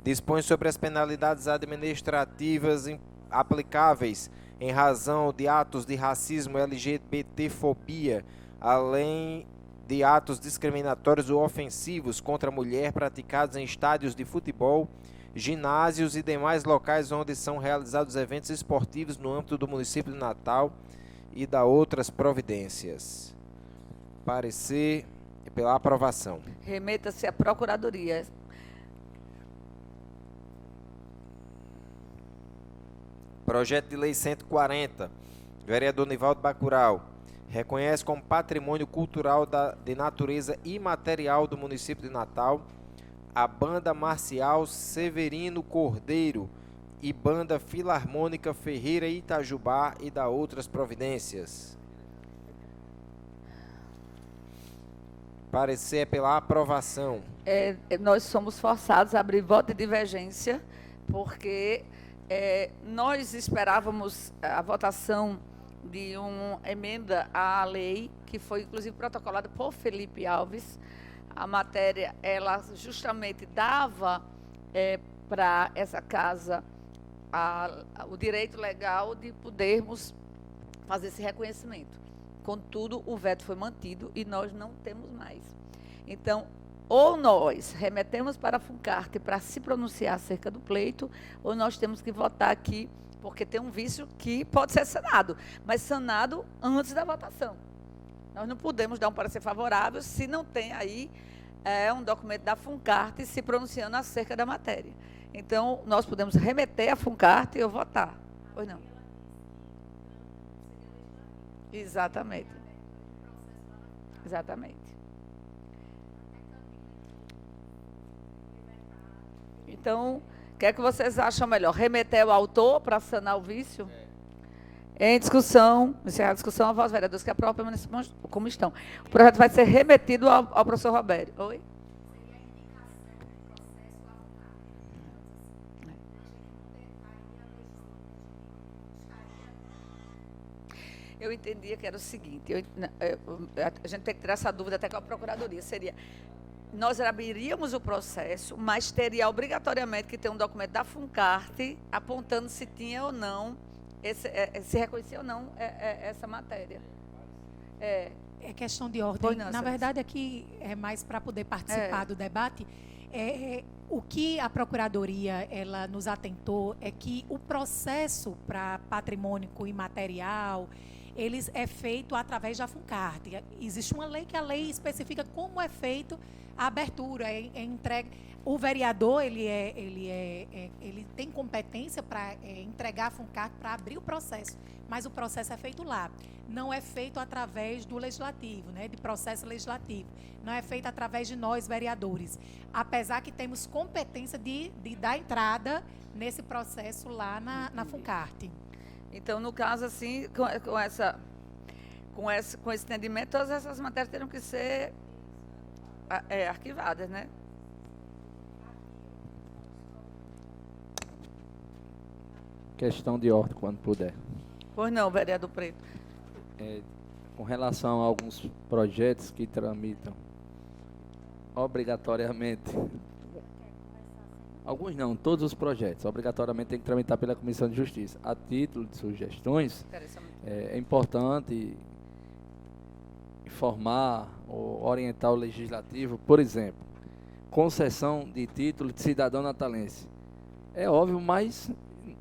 dispõe sobre as penalidades administrativas aplicáveis em razão de atos de racismo, LGBTfobia, além de atos discriminatórios ou ofensivos contra a mulher praticados em estádios de futebol, ginásios e demais locais onde são realizados eventos esportivos no âmbito do município de Natal e da outras providências. Parecer pela aprovação. Remeta-se à Procuradoria. Projeto de Lei 140, vereador Nivaldo Bacurau, reconhece como patrimônio cultural de natureza imaterial do município de Natal a Banda Marcial Severino Cordeiro e Banda Filarmônica Ferreira Itajubá e da outras providências. Parecer pela aprovação. Nós somos forçados a abrir voto de divergência, porque nós esperávamos a votação de uma emenda à lei, que foi inclusive protocolada por Felipe Alves. A matéria, ela justamente dava para essa casa o direito legal de podermos fazer esse reconhecimento. Contudo, o veto foi mantido e nós não temos mais. Então, ou nós remetemos para a FUNCART para se pronunciar acerca do pleito, ou nós temos que votar aqui, porque tem um vício que pode ser sanado, mas sanado antes da votação. Nós não podemos dar um parecer favorável se não tem aí um documento da FUNCART se pronunciando acerca da matéria. Então, nós podemos remeter à FUNCART e eu votar. Pois não? Exatamente. Exatamente. Então, o que é que vocês acham melhor? Remeter o autor para sanar o vício? Em discussão, encerrar a discussão, a voz, vereadores que aprovam, permaneçam como estão. O projeto vai ser remetido ao professor Roberto. Oi? Eu entendia que era o seguinte, a gente tem que tirar essa dúvida até com a Procuradoria, seria nós abriríamos o processo, mas teria obrigatoriamente que ter um documento da FUNCART apontando se tinha ou não, se reconhecia ou não essa matéria. É questão de ordem. Pois não, Na verdade, aqui é mais para poder participar do debate. O que a Procuradoria ela nos atentou é que o processo para patrimônio imaterial é feito através da FUNCART. Existe uma lei que a lei especifica como é feito a abertura, entregue. O vereador ele tem competência para entregar a FUNCART para abrir o processo, mas o processo é feito lá. Não é feito através do legislativo, né, de processo legislativo. Não é feito através de nós, vereadores. Apesar que temos competência de dar entrada nesse processo lá na FUNCART. Então, no caso, assim, com esse entendimento, todas essas matérias terão que ser arquivadas, né? Questão de ordem, quando puder. Pois não, vereador Preto. Com relação a alguns projetos que tramitam obrigatoriamente, alguns não, todos os projetos, obrigatoriamente tem que tramitar pela Comissão de Justiça. A título de sugestões, é importante informar ou orientar o Legislativo, por exemplo, concessão de título de cidadão natalense. É óbvio, mas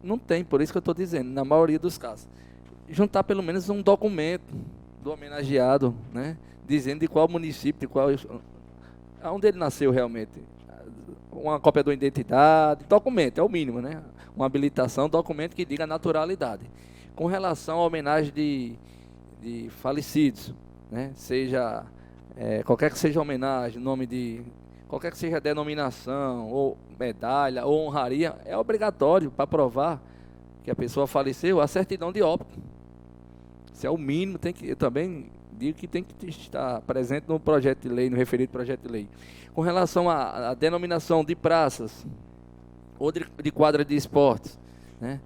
não tem, por isso que eu estou dizendo, na maioria dos casos. Juntar pelo menos um documento do homenageado, né, dizendo de qual município, onde ele nasceu realmente. Uma cópia da identidade, documento, é o mínimo, né? Uma habilitação, documento que diga naturalidade. Com relação à homenagem de falecidos, né? Seja, qualquer que seja a homenagem, nome de qualquer que seja a denominação, ou medalha, ou honraria, é obrigatório para provar que a pessoa faleceu, a certidão de óbito. Isso é o mínimo, eu também digo que tem que estar presente no projeto de lei, no referido projeto de lei. Com relação à denominação de praças ou de quadra de esportes, né?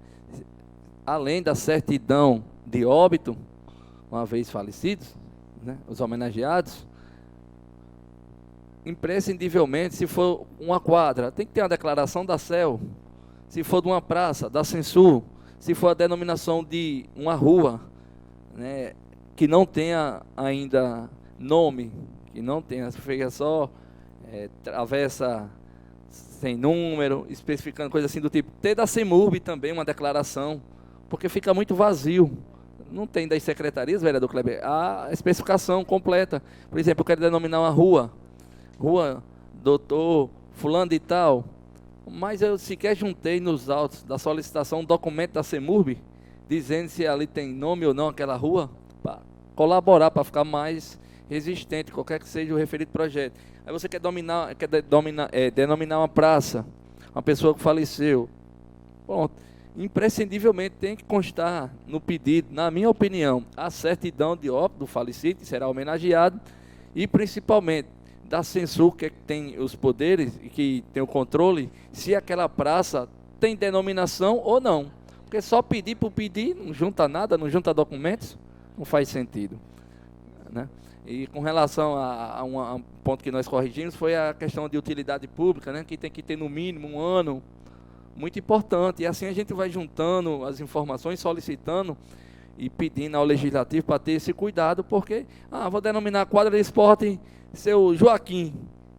Além da certidão de óbito, uma vez falecidos, né, os homenageados, imprescindivelmente, se for uma quadra, tem que ter uma declaração da CEL. Se for de uma praça, da Censul. Se for a denominação de uma rua, né, que não tenha ainda nome, que não tenha, fica só travessa sem número, especificando coisa assim do tipo. Ter da CEMURB também uma declaração, porque fica muito vazio. Não tem das secretarias, vereador Kleber, a especificação completa. Por exemplo, eu quero denominar uma rua doutor fulano de tal, mas eu sequer juntei nos autos da solicitação um documento da CEMURB, dizendo se ali tem nome ou não aquela rua, para colaborar, para ficar mais resistente, qualquer que seja o referido projeto. Aí você quer denominar uma praça, uma pessoa que faleceu. Pronto. Imprescindivelmente tem que constar no pedido, na minha opinião, a certidão de óbito do falecido, que será homenageado, e principalmente da Censul, que tem os poderes e que tem o controle, se aquela praça tem denominação ou não. Porque só pedir por pedir, não junta nada, não junta documentos, não faz sentido, né? E com relação a um ponto que nós corrigimos, foi a questão de utilidade pública, né, que tem que ter no mínimo 1 ano, muito importante. E assim a gente vai juntando as informações, solicitando e pedindo ao Legislativo para ter esse cuidado, porque, vou denominar a quadra de esporte seu Joaquim.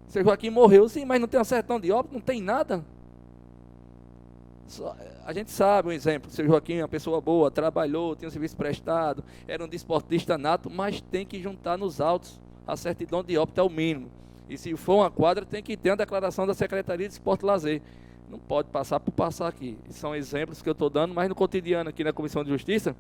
Seu Joaquim morreu, sim, mas não tem uma certidão de óbito, não tem nada. A gente sabe um exemplo, seu Joaquim é uma pessoa boa, trabalhou, tinha um serviço prestado, era um desportista nato, mas tem que juntar nos autos, a certidão de óbito é o mínimo. E se for uma quadra, tem que ter uma declaração da Secretaria de Esporte e Lazer. Não pode passar por passar aqui. São exemplos que eu estou dando, mas no cotidiano aqui na Comissão de Justiça,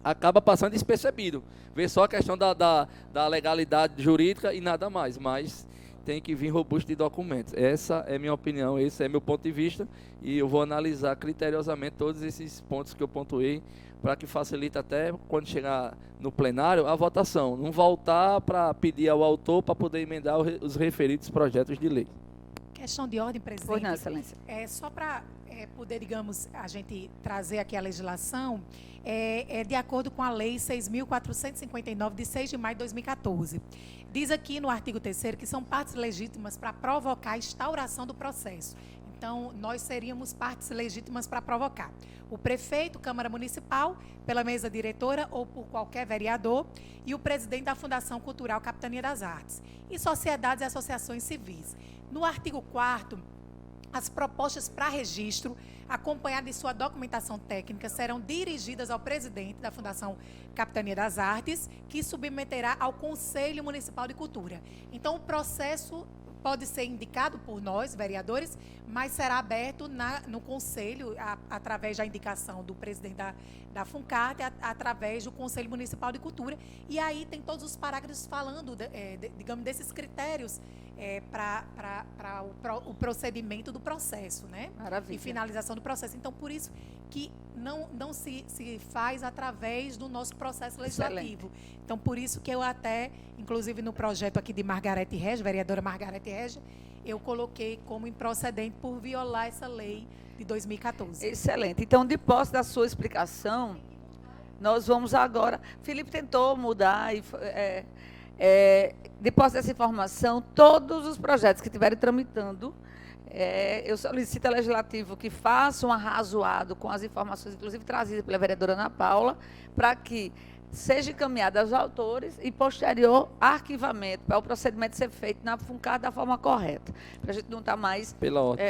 acaba passando despercebido. Vê só a questão da legalidade jurídica e nada mais, mas tem que vir robusto de documentos. Essa é minha opinião, esse é meu ponto de vista, e eu vou analisar criteriosamente todos esses pontos que eu pontuei, para que facilite até quando chegar no plenário a votação. Não voltar para pedir ao autor para poder emendar os referidos projetos de lei. Questão de ordem, presidente. Pois não, excelência. Só para poder, digamos, a gente trazer aqui a legislação, de acordo com a Lei 6.459, de 6 de maio de 2014. Diz aqui no artigo 3º que são partes legítimas para provocar a instauração do processo. Então, nós seríamos partes legítimas para provocar. O prefeito, Câmara Municipal, pela mesa diretora ou por qualquer vereador, e o presidente da Fundação Cultural Capitania das Artes, e sociedades e associações civis. No artigo 4º, as propostas para registro, acompanhadas de sua documentação técnica, serão dirigidas ao presidente da Fundação Capitania das Artes, que submeterá ao Conselho Municipal de Cultura. Então, o processo pode ser indicado por nós, vereadores, mas será aberto no Conselho, através da indicação do presidente da FUNCART, através do Conselho Municipal de Cultura. E aí tem todos os parágrafos falando, digamos, desses critérios para o procedimento do processo, né? Maravilha. E finalização do processo. Então, por isso que não se faz através do nosso processo legislativo. Excelente. Então, por isso que eu até, inclusive no projeto aqui de Margarete Regia, vereadora Margarete Regia, eu coloquei como improcedente por violar essa lei de 2014. Excelente. Então, de posse da sua explicação, nós vamos agora... Felipe tentou mudar e... de posse dessa informação, todos os projetos que estiverem tramitando, eu solicito ao Legislativo que faça um arrazoado com as informações, inclusive trazidas pela vereadora Ana Paula, para que seja encaminhado aos autores e posterior arquivamento, para o procedimento ser feito na FUNCAR da forma correta, para a gente não estar mais Pela ordem,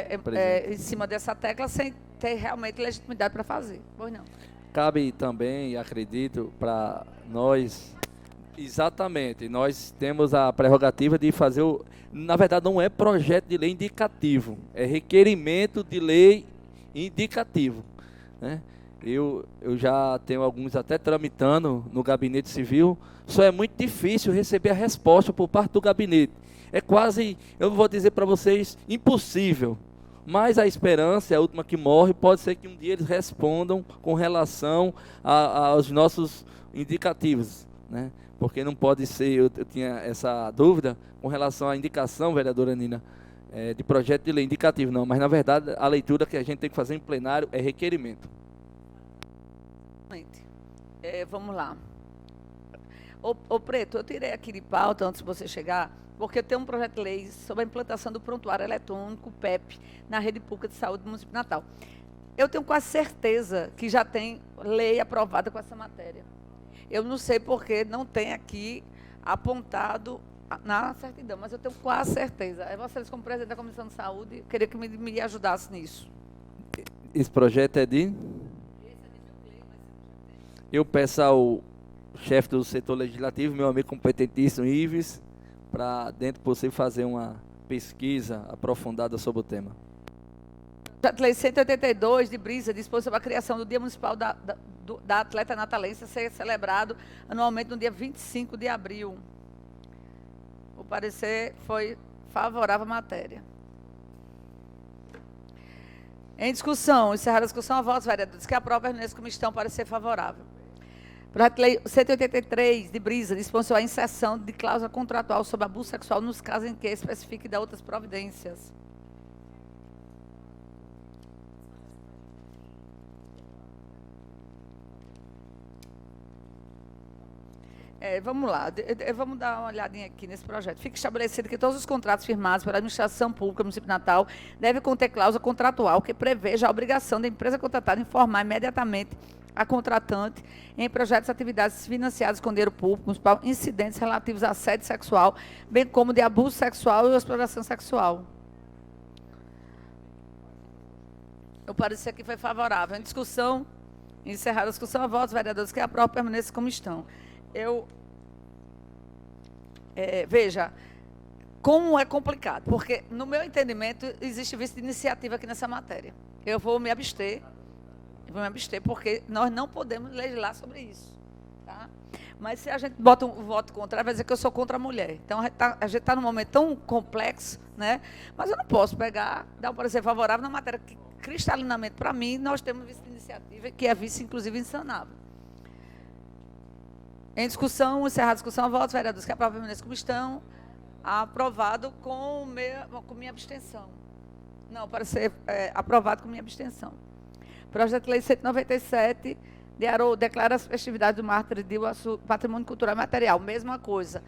em cima dessa tecla sem ter realmente legitimidade para fazer. Pois não. Cabe também, acredito, para nós... Exatamente, nós temos a prerrogativa de fazer na verdade não é projeto de lei indicativo, é requerimento de lei indicativo, né? Eu já tenho alguns até tramitando no gabinete civil, só é muito difícil receber a resposta por parte do gabinete, é quase, eu vou dizer para vocês, impossível, mas a esperança é a última que morre, pode ser que um dia eles respondam com relação aos nossos indicativos, né? Porque não pode ser, eu tinha essa dúvida com relação à indicação, vereadora Nina, de projeto de lei indicativo, não, mas na verdade a leitura que a gente tem que fazer em plenário é requerimento. Vamos lá. Ô Preto, eu tirei aqui de pauta antes de você chegar, porque eu tenho um projeto de lei sobre a implantação do prontuário eletrônico, PEP, na rede pública de saúde do município de Natal. Eu tenho quase certeza que já tem lei aprovada com essa matéria. Eu não sei porque não tem aqui apontado na certidão, mas eu tenho quase certeza. Vocês, como presidente da Comissão de Saúde, eu queria que me ajudasse nisso. Esse projeto é de? Eu peço ao chefe do setor legislativo, meu amigo competentíssimo, Ives, para, dentro do possível, fazer uma pesquisa aprofundada sobre o tema. A Lei 182 de Brisa dispôs sobre a criação do Dia Municipal da Atleta Natalense a ser celebrado anualmente no dia 25 de abril. O parecer foi favorável à matéria. Em discussão, encerrada a discussão, a votos, vereadores, que aprova nesse comissão parecer favorável. Projeto de Lei 183 de Brisa dispõe sobre a inserção de cláusula contratual sobre abuso sexual nos casos em que especifique de outras providências. Vamos lá, vamos dar uma olhadinha aqui nesse projeto. Fica estabelecido que todos os contratos firmados pela administração pública do município de Natal devem conter cláusula contratual que preveja a obrigação da empresa contratada informar imediatamente a contratante em projetos e atividades financiadas com dinheiro público, municipal, incidentes relativos a assédio sexual, bem como de abuso sexual e exploração sexual. O parecer aqui foi favorável. Em discussão, encerrada a discussão, a votos, vereadores, que aprovam permaneçam como estão. Veja, como é complicado, porque, no meu entendimento, existe vício de iniciativa aqui nessa matéria. Eu vou me abster, porque nós não podemos legislar sobre isso. Tá? Mas se a gente bota um voto contrário, vai dizer que eu sou contra a mulher. Então, a gente está num momento tão complexo, né? Mas eu não posso pegar, dar um parecer favorável na matéria que, cristalinamente, para mim, nós temos vício de iniciativa, que é vício, inclusive, insanável. Em discussão, encerrada a discussão, votos, vereadores que aprovam permaneçam como estão. Aprovado com minha abstenção. Não, para ser aprovado com minha abstenção. Projeto de Lei 197, de Haroldo, declara as festividades do Mártir de Iguaçu patrimônio cultural e material. Mesma coisa.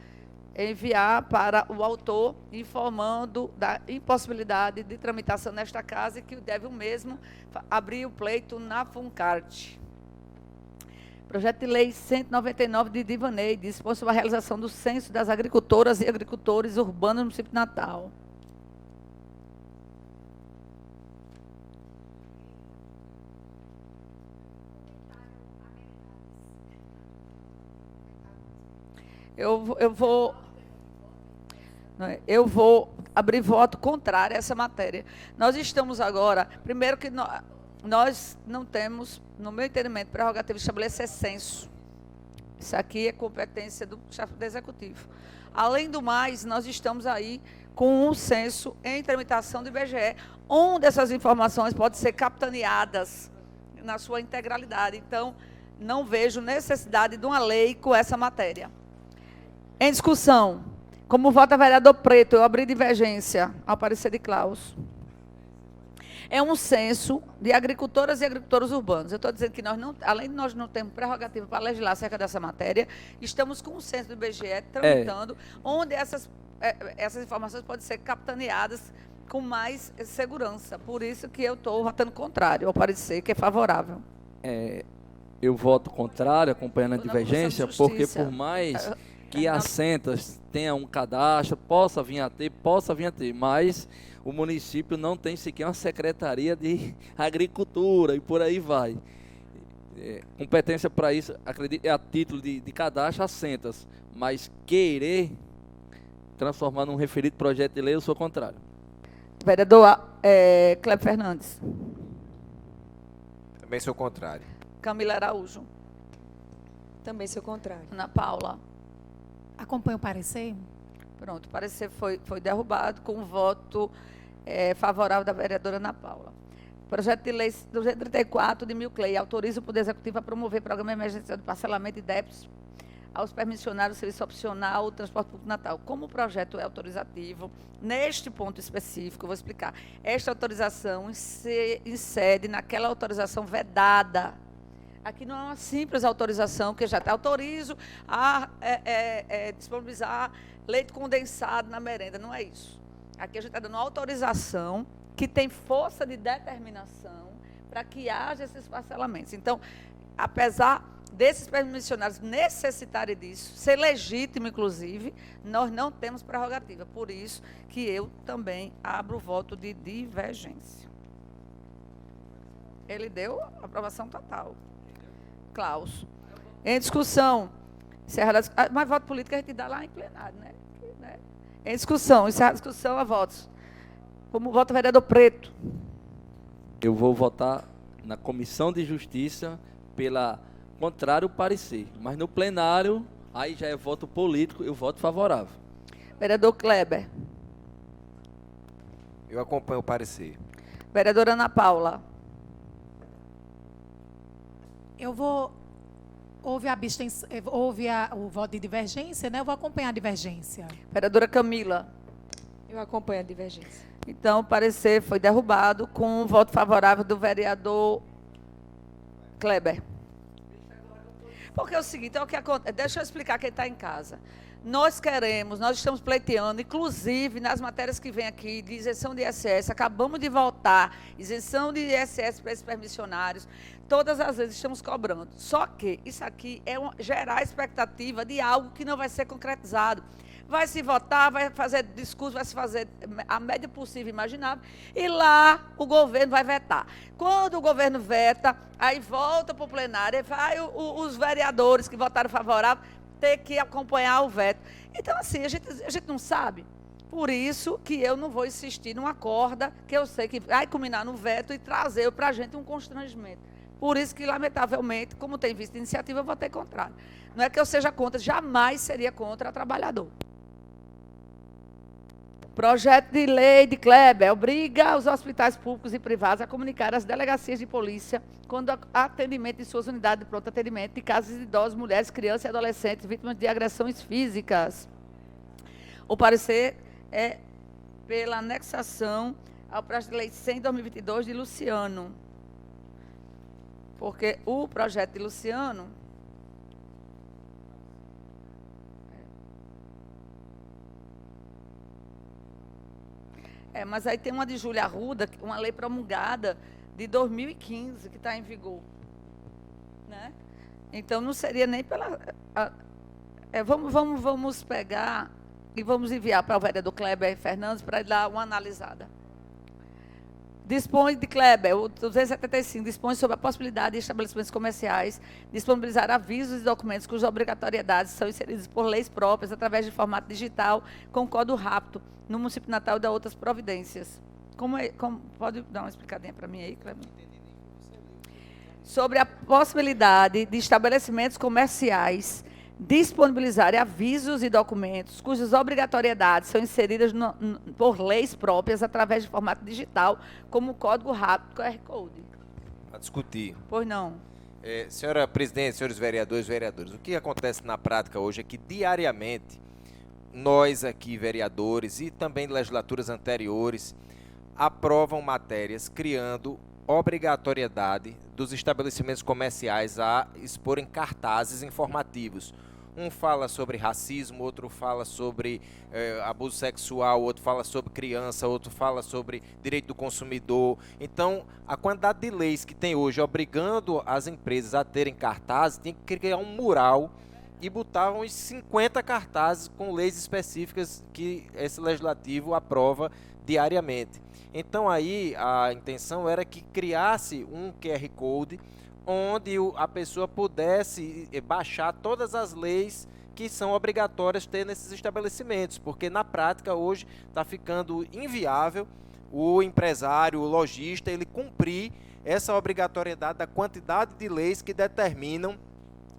Enviar para o autor, informando da impossibilidade de tramitação nesta casa e que deve o mesmo abrir o pleito na FUNCART. Projeto de Lei 199 de Divanei, dispõe sobre a realização do censo das agricultoras e agricultores urbanos no município de Natal. Eu vou abrir voto contrário a essa matéria. Nós estamos agora, primeiro que nós não temos, no meu entendimento, prerrogativa de estabelecer censo. Isso aqui é competência do chefe do executivo. Além do mais, nós estamos aí com um censo em tramitação do IBGE, onde essas informações podem ser capitaneadas na sua integralidade. Então, não vejo necessidade de uma lei com essa matéria. Em discussão, como vota vereador Preto, eu abri divergência ao parecer de Klaus. É um censo de agricultoras e agricultores urbanos. Eu estou dizendo que nós não, além de nós não termos prerrogativa para legislar acerca dessa matéria, estamos com o censo do IBGE tramitando, onde essas informações podem ser capitaneadas com mais segurança. Por isso que eu estou votando contrário ao parecer, que é favorável. Eu voto contrário, acompanhando a divergência, porque por mais que as centas tenham um cadastro, possa vir a ter, mas o município não tem sequer uma secretaria de agricultura e por aí vai. Competência para isso, acredito, é a título de cadastro as centas, mas querer transformar num referido projeto de lei, eu sou contrário. Vereador Cleber Fernandes. Também sou contrário. Camila Araújo. Também sou contrário. Ana Paula. Acompanha o parecer? Pronto, o parecer foi derrubado com o voto favorável da vereadora Ana Paula. Projeto de Lei 234 de Milclei autoriza o Poder Executivo a promover programa emergencial de parcelamento de débitos aos permissionários do serviço opcional do transporte público Natal. Como o projeto é autorizativo, neste ponto específico, eu vou explicar, esta autorização incide naquela autorização vedada. Aqui não é uma simples autorização, que já autorizo a disponibilizar leite condensado na merenda. Não é isso. Aqui a gente está dando uma autorização que tem força de determinação para que haja esses parcelamentos. Então, apesar desses permissionários necessitarem disso, ser legítimo, inclusive, nós não temos prerrogativa. Por isso que eu também abro o voto de divergência. Ele deu aprovação total. Klaus. Em discussão, mas voto político a gente dá lá em plenário, né? Em discussão, encerra a discussão a votos. Como vota o vereador Preto? Eu vou votar na Comissão de Justiça pela contrário parecer, mas no plenário, aí já é voto político, eu voto favorável. Vereador Kleber. Eu acompanho o parecer. Vereadora Ana Paula. Houve o voto de divergência, né? Eu vou acompanhar a divergência. Vereadora Camila. Eu acompanho a divergência. Então, o parecer foi derrubado com o voto favorável do vereador Kleber. Porque é o seguinte, o que acontece, deixa eu explicar quem está em casa. Nós estamos pleiteando, inclusive nas matérias que vem aqui, de isenção de ISS, acabamos de votar, isenção de ISS para esses permissionários, todas as vezes estamos cobrando. Só que isso aqui é gerar expectativa de algo que não vai ser concretizado. Vai se votar, vai fazer discurso, vai se fazer a média possível imaginável, e lá o governo vai vetar. Quando o governo veta, aí volta para o plenário, e vai os vereadores que votaram favorável ter que acompanhar o veto. Então, assim, a gente não sabe. Por isso que eu não vou insistir numa corda que eu sei que vai culminar no veto e trazer para a gente um constrangimento. Por isso que, lamentavelmente, como tem visto iniciativa, eu votei contrário. Não é que eu seja contra, jamais seria contra trabalhador. Projeto de lei de Kleber obriga os hospitais públicos e privados a comunicar às delegacias de polícia quando há atendimento em suas unidades de pronto atendimento de casos de idosos, mulheres, crianças e adolescentes vítimas de agressões físicas. O parecer é pela anexação ao projeto de lei 100/2022 de Luciano. Porque o projeto de Luciano mas aí tem uma de Júlia Arruda, uma lei promulgada de 2015 que está em vigor, né? Então não seria nem pela vamos pegar e vamos enviar para o vereador Kleber Fernandes para ele dar uma analisada. Dispõe de Kleber, o 275, dispõe sobre a possibilidade de estabelecimentos comerciais disponibilizar avisos e documentos cujas obrigatoriedades são inseridas por leis próprias através de formato digital com código rápido no município de Natal e da outras providências. Pode dar uma explicadinha para mim aí, Kleber? Sobre a possibilidade de estabelecimentos comerciais disponibilizarem avisos e documentos cujas obrigatoriedades são inseridas por leis próprias através de formato digital, como o código rápido QR Code. A discutir. Pois não. Senhora presidente, senhores vereadores, o que acontece na prática hoje é que diariamente nós aqui, vereadores e também legislaturas anteriores, aprovam matérias criando obrigatoriedade dos estabelecimentos comerciais a exporem cartazes informativos. Um fala sobre racismo, outro fala sobre abuso sexual, outro fala sobre criança, outro fala sobre direito do consumidor. Então, a quantidade de leis que tem hoje obrigando as empresas a terem cartazes, tem que criar um mural e botar uns 50 cartazes com leis específicas que esse legislativo aprova diariamente. Então aí a intenção era que criasse um QR Code onde a pessoa pudesse baixar todas as leis que são obrigatórias ter nesses estabelecimentos, porque na prática hoje está ficando inviável o empresário, o lojista, ele cumprir essa obrigatoriedade da quantidade de leis que determinam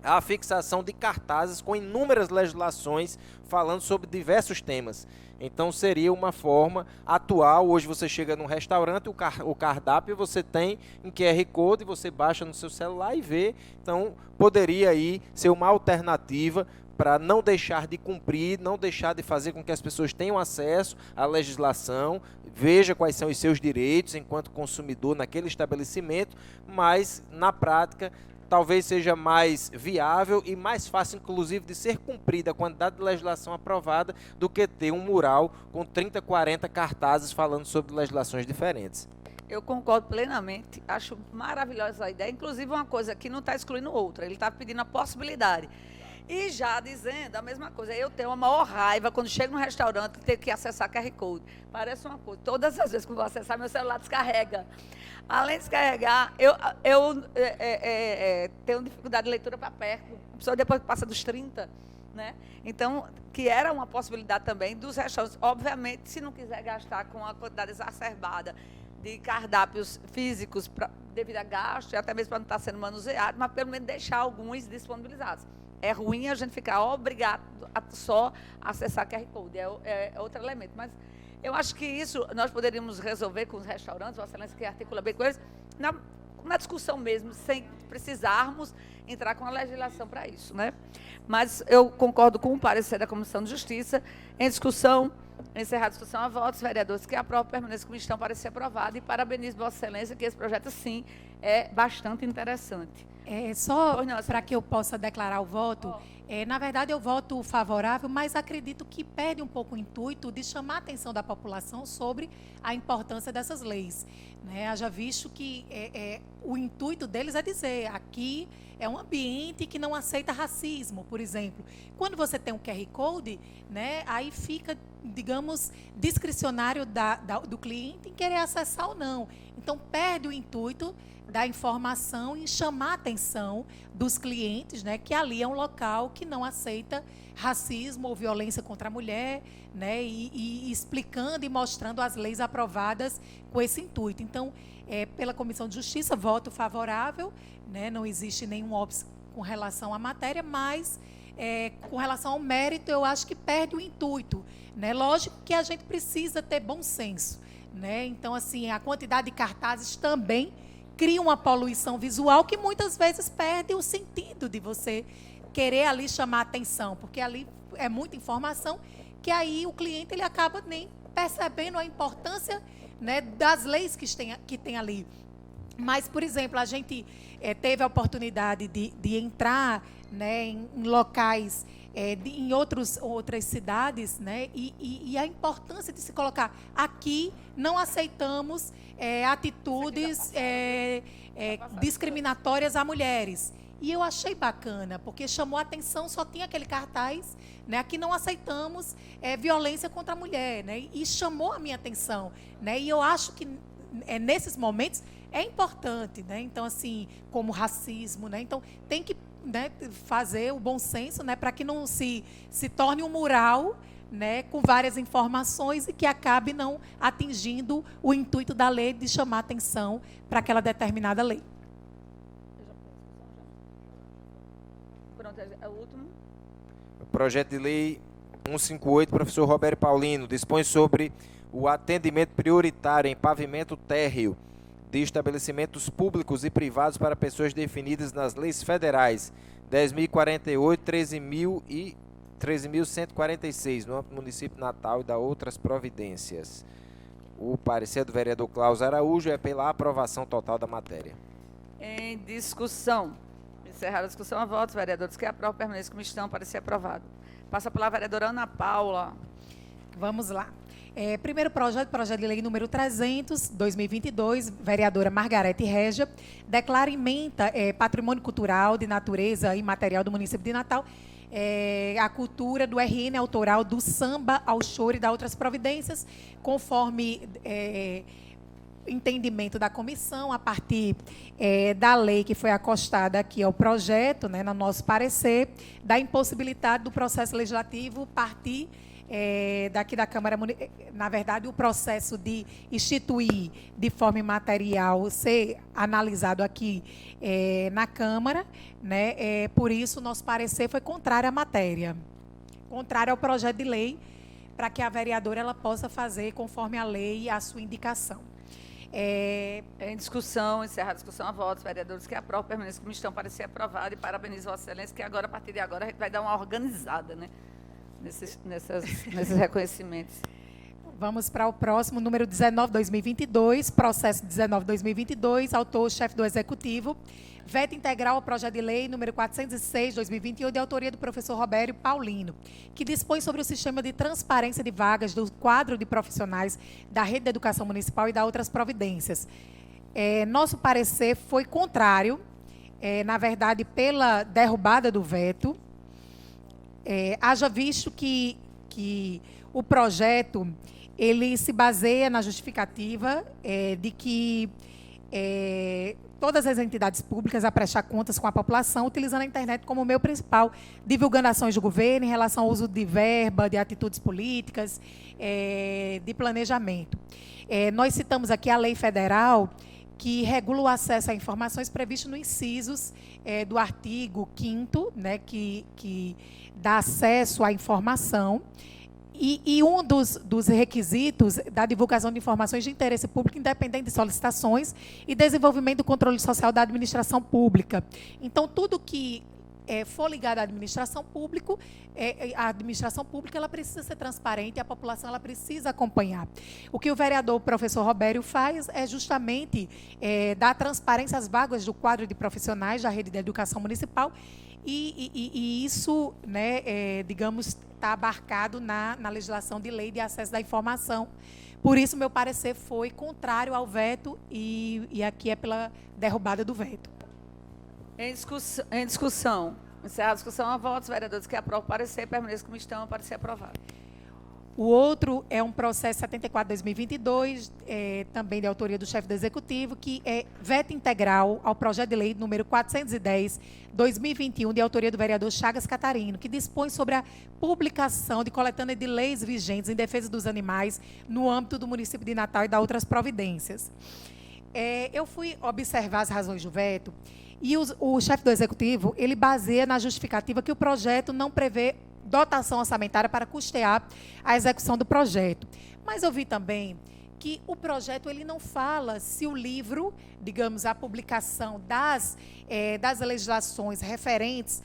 a fixação de cartazes com inúmeras legislações falando sobre diversos temas. Então seria uma forma atual. Hoje você chega num restaurante, o cardápio você tem em QR Code, você baixa no seu celular e vê. Então poderia aí ser uma alternativa para não deixar de cumprir, não deixar de fazer com que as pessoas tenham acesso à legislação, veja quais são os seus direitos enquanto consumidor naquele estabelecimento, mas na prática talvez seja mais viável e mais fácil, inclusive, de ser cumprida a quantidade de legislação aprovada do que ter um mural com 30, 40 cartazes falando sobre legislações diferentes. Eu concordo plenamente, acho maravilhosa a ideia, inclusive uma coisa que não está excluindo outra, ele está pedindo a possibilidade. E já dizendo a mesma coisa, eu tenho uma maior raiva quando chego no restaurante e tenho que acessar QR Code. Parece uma coisa, todas as vezes que eu vou acessar, meu celular descarrega. Além de descarregar, eu tenho dificuldade de leitura para perto, só depois que passa dos 30, né? Então, que era uma possibilidade também dos restaurantes. Obviamente, se não quiser gastar com a quantidade exacerbada de cardápios físicos devido a gasto, e até mesmo para não estar sendo manuseado, mas pelo menos deixar alguns disponibilizados. É ruim a gente ficar obrigado a só acessar QR Code, é outro elemento. Mas eu acho que isso nós poderíamos resolver com os restaurantes, Vossa Excelência que articula bem com eles, na discussão mesmo, sem precisarmos entrar com a legislação para isso, né? Mas eu concordo com o parecer da Comissão de Justiça. Em discussão, encerrar a discussão a votos, vereadores que aprovam, permaneçam como estão para ser aprovado, e parabenizo Vossa Excelência que esse projeto, sim, é bastante interessante. Só para que eu possa declarar o voto, na verdade eu voto favorável, mas acredito que perde um pouco o intuito de chamar a atenção da população sobre a importância dessas leis, né? Haja visto que o intuito deles é dizer, aqui é um ambiente que não aceita racismo, por exemplo. Quando você tem um QR Code, né, aí fica, digamos, discricionário do cliente em querer acessar ou não. Então perde o intuito da informação em chamar a atenção dos clientes, né, que ali é um local que não aceita racismo ou violência contra a mulher, né, e explicando e mostrando as leis aprovadas com esse intuito. Então, pela Comissão de Justiça, voto favorável, né, não existe nenhum óbice com relação à matéria, mas com relação ao mérito, eu acho que perde o intuito, né? Lógico que a gente precisa ter bom senso, né? Então, assim, a quantidade de cartazes também cria uma poluição visual que muitas vezes perde o sentido de você querer ali chamar a atenção, porque ali é muita informação que aí o cliente ele acaba nem percebendo a importância, né, das leis que tem ali. Mas, por exemplo, a gente teve a oportunidade de entrar, né, em locais, em outras cidades, né, e a importância de se colocar aqui, não aceitamos atitudes discriminatórias a mulheres. E eu achei bacana, porque chamou a atenção, só tinha aquele cartaz, né, aqui não aceitamos violência contra a mulher, né, e chamou a minha atenção, né, e eu acho que nesses momentos é importante, né, então assim, como racismo, né, então tem que, né, fazer o bom senso, né, para que não se torne um mural, né, com várias informações e que acabe não atingindo o intuito da lei de chamar atenção para aquela determinada lei. Pronto, é o último. O projeto de lei 158, professor Roberto Paulino, dispõe sobre o atendimento prioritário em pavimento térreo de estabelecimentos públicos e privados para pessoas definidas nas leis federais 10.048, 13.146, no âmbito do município de Natal e da outras providências. O parecer do vereador Cláudio Araújo é pela aprovação total da matéria. Em discussão. Encerrada a discussão, a votos. Vereadores que aprovam, permaneçam como estão, para ser aprovado. Passa pela vereadora Ana Paula. Vamos lá. Primeiro projeto de lei número 300, 2022, vereadora Margarete Régia, declara ementa patrimônio cultural de natureza imaterial do município de Natal, a cultura do RN autoral do samba ao choro e da outras providências, conforme entendimento da comissão, a partir da lei que foi acostada aqui ao projeto, né, no nosso parecer, da impossibilidade do processo legislativo partir daqui da Câmara, na verdade, o processo de instituir de forma imaterial ser analisado aqui na Câmara, né? Por isso, nosso parecer foi contrário à matéria, contrário ao projeto de lei, para que a vereadora ela possa fazer, conforme a lei, a sua indicação. Em discussão, encerrar a discussão, a votos. Vereadores que aprovam, permaneçam como estão, para ser aprovado. E parabenizo Vossa Excelência, que agora, a partir de agora, a gente vai dar uma organizada, né? Nesses reconhecimentos. Vamos para o próximo, número 19/2022, processo 19/2022, autor, chefe do Executivo, veto integral ao projeto de lei número 406/2021, de autoria do professor Roberto Paulino, que dispõe sobre o sistema de transparência de vagas do quadro de profissionais da rede de educação municipal e da outras providências. Nosso parecer foi contrário, na verdade, pela derrubada do veto, haja visto que o projeto ele se baseia na justificativa de que todas as entidades públicas a prestar contas com a população, utilizando a internet como meio principal, divulgando ações do governo em relação ao uso de verba, de atitudes políticas, de planejamento. Nós citamos aqui a lei federal que regula o acesso a informações previsto nos incisos do artigo 5º, né, que dá acesso à informação, e um dos requisitos da divulgação de informações de interesse público, independente de solicitações, e desenvolvimento do controle social da administração pública. Então, tudo que for ligado à administração pública, a administração pública ela precisa ser transparente e a população ela precisa acompanhar. O que o vereador professor Robério faz é justamente dar transparência às vagas do quadro de profissionais da rede de educação municipal e isso, né, digamos, está abarcado na legislação de lei de acesso à informação. Por isso, meu parecer foi contrário ao veto e aqui é pela derrubada do veto. Em discussão. Encerrar a discussão, a votos. Vereadores que aprovam o parecer, permaneçam como estão, para ser aprovado. O outro é um processo 74/2022, também de autoria do chefe do Executivo, que é veto integral ao projeto de lei número 410/2021, de autoria do vereador Chagas Catarino, que dispõe sobre a publicação de coletânea de leis vigentes em defesa dos animais no âmbito do município de Natal e da outras providências. Eu fui observar as razões do veto e o chefe do Executivo, ele baseia na justificativa que o projeto não prevê dotação orçamentária para custear a execução do projeto. Mas eu vi também que o projeto ele não fala se o livro, digamos, a publicação das legislações referentes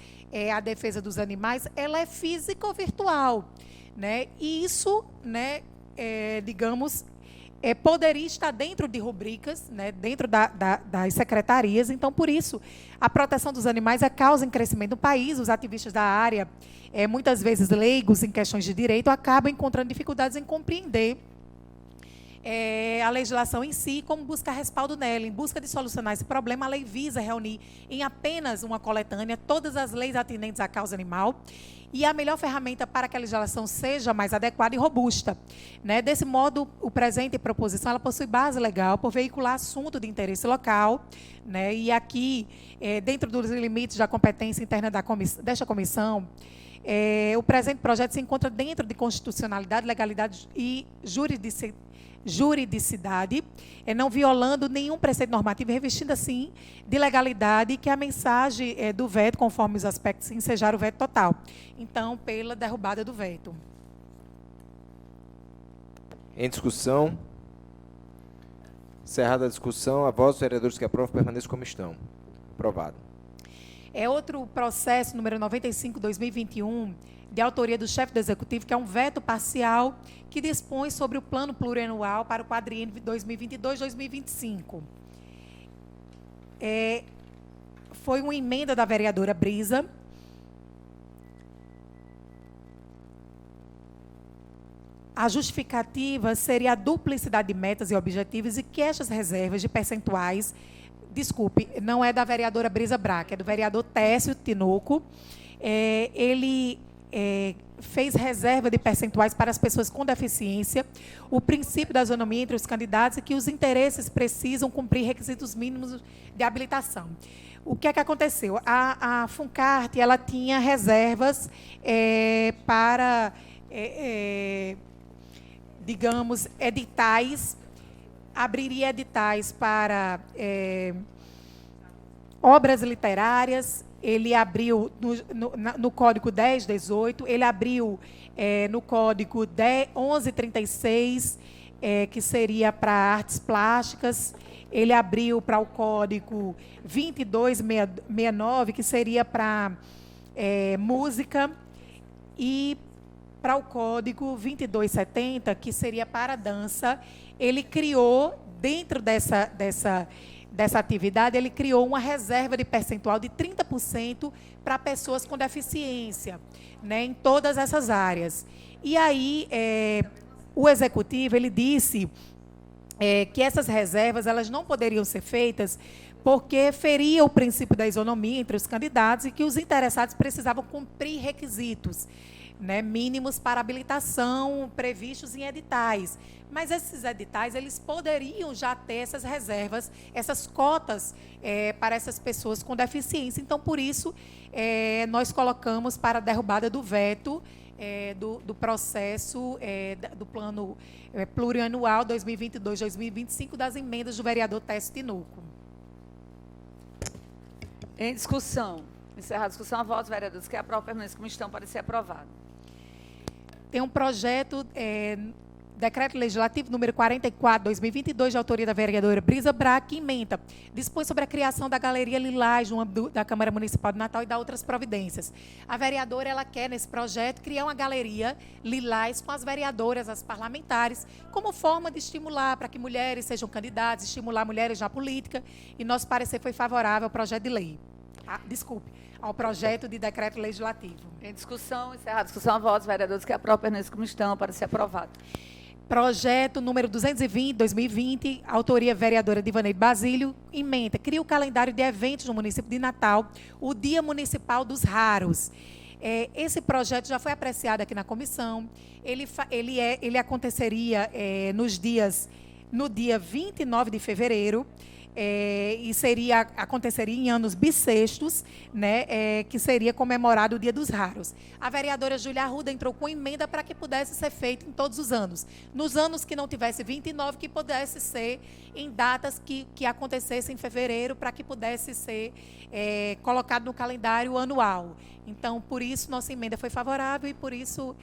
à defesa dos animais, ela é física ou virtual. né? E isso, né, digamos, poderia estar dentro de rubricas, né, dentro das secretarias. Então, por isso, a proteção dos animais é causa em crescimento do país. Os ativistas da área, muitas vezes leigos em questões de direito, acabam encontrando dificuldades em compreender a legislação em si, como buscar respaldo nela. Em busca de solucionar esse problema, a lei visa reunir em apenas uma coletânea todas as leis atinentes à causa animal e a melhor ferramenta para que a legislação seja mais adequada e robusta, né? Desse modo, o presente proposição ela possui base legal por veicular assunto de interesse local, né? E aqui, dentro dos limites da competência interna desta comissão, o presente projeto se encontra dentro de constitucionalidade, legalidade e juridicidade, não violando nenhum preceito normativo e revestindo, assim, de legalidade, que a mensagem do veto, conforme os aspectos, ensejar o veto total. Então, pela derrubada do veto. Em discussão. Encerrada a discussão, a voz dos vereadores que aprovam permaneçam como estão. Aprovado. Outro processo, número 95/2021, de autoria do chefe do Executivo, que é um veto parcial que dispõe sobre o plano plurianual para o quadriênio 2022-2025. Foi uma emenda da vereadora Brisa. A justificativa seria a duplicidade de metas e objetivos e que estas reservas de percentuais, desculpe, não é da vereadora Brisa Braque, é do vereador Técio Tinoco. Ele fez reserva de percentuais para as pessoas com deficiência, o princípio da isonomia entre os candidatos e que os interesses precisam cumprir requisitos mínimos de habilitação. O que é que aconteceu? A Funcart, ela tinha reservas para, digamos, editais, abriria editais para obras literárias. Ele abriu no Código 1018, ele abriu no Código 1136, que seria para artes plásticas, ele abriu para o Código 2269, que seria para música, e para o Código 2270, que seria para dança. Ele criou, dentro dessa atividade, ele criou uma reserva de percentual de 30% para pessoas com deficiência, né, em todas essas áreas. E aí, o Executivo, ele disse que essas reservas elas não poderiam ser feitas porque feria o princípio da isonomia entre os candidatos e que os interessados precisavam cumprir requisitos, né, mínimos para habilitação previstos em editais. Mas esses editais, eles poderiam já ter essas reservas, essas cotas para essas pessoas com deficiência. Então, por isso, nós colocamos para a derrubada do veto do processo do plano plurianual 2022-2025 das emendas do vereador Técio Tinoco. Em discussão. Encerrada a discussão, a voz dos vereadores que aprovam permanece como estão para ser aprovado. Tem um projeto, decreto legislativo número 44/2022, de autoria da vereadora Brisa Braque, que ementa, dispõe sobre a criação da Galeria Lilás no âmbito da Câmara Municipal de Natal e da outras providências. A vereadora, ela quer, nesse projeto, criar uma Galeria Lilás com as vereadoras, as parlamentares, como forma de estimular para que mulheres sejam candidatas, estimular mulheres na política, e nosso parecer foi favorável ao projeto de lei. Ao projeto de decreto legislativo. Em discussão, encerrada a discussão, a voz dos vereadores que aprovam permanece como estão para ser aprovado. Projeto número 220/2020, autoria vereadora Divaneide Basílio, ementa, cria o calendário de eventos no município de Natal, o Dia Municipal dos Raros. Esse projeto já foi apreciado aqui na comissão, ele aconteceria no dia 29 de fevereiro, e aconteceria em anos bissextos, né, que seria comemorado o Dia dos Raros. A vereadora Júlia Arruda entrou com emenda para que pudesse ser feito em todos os anos. Nos anos que não tivesse 29, que pudesse ser em datas que acontecessem em fevereiro, para que pudesse ser colocado no calendário anual. Então, por isso, nossa emenda foi favorável e, por isso,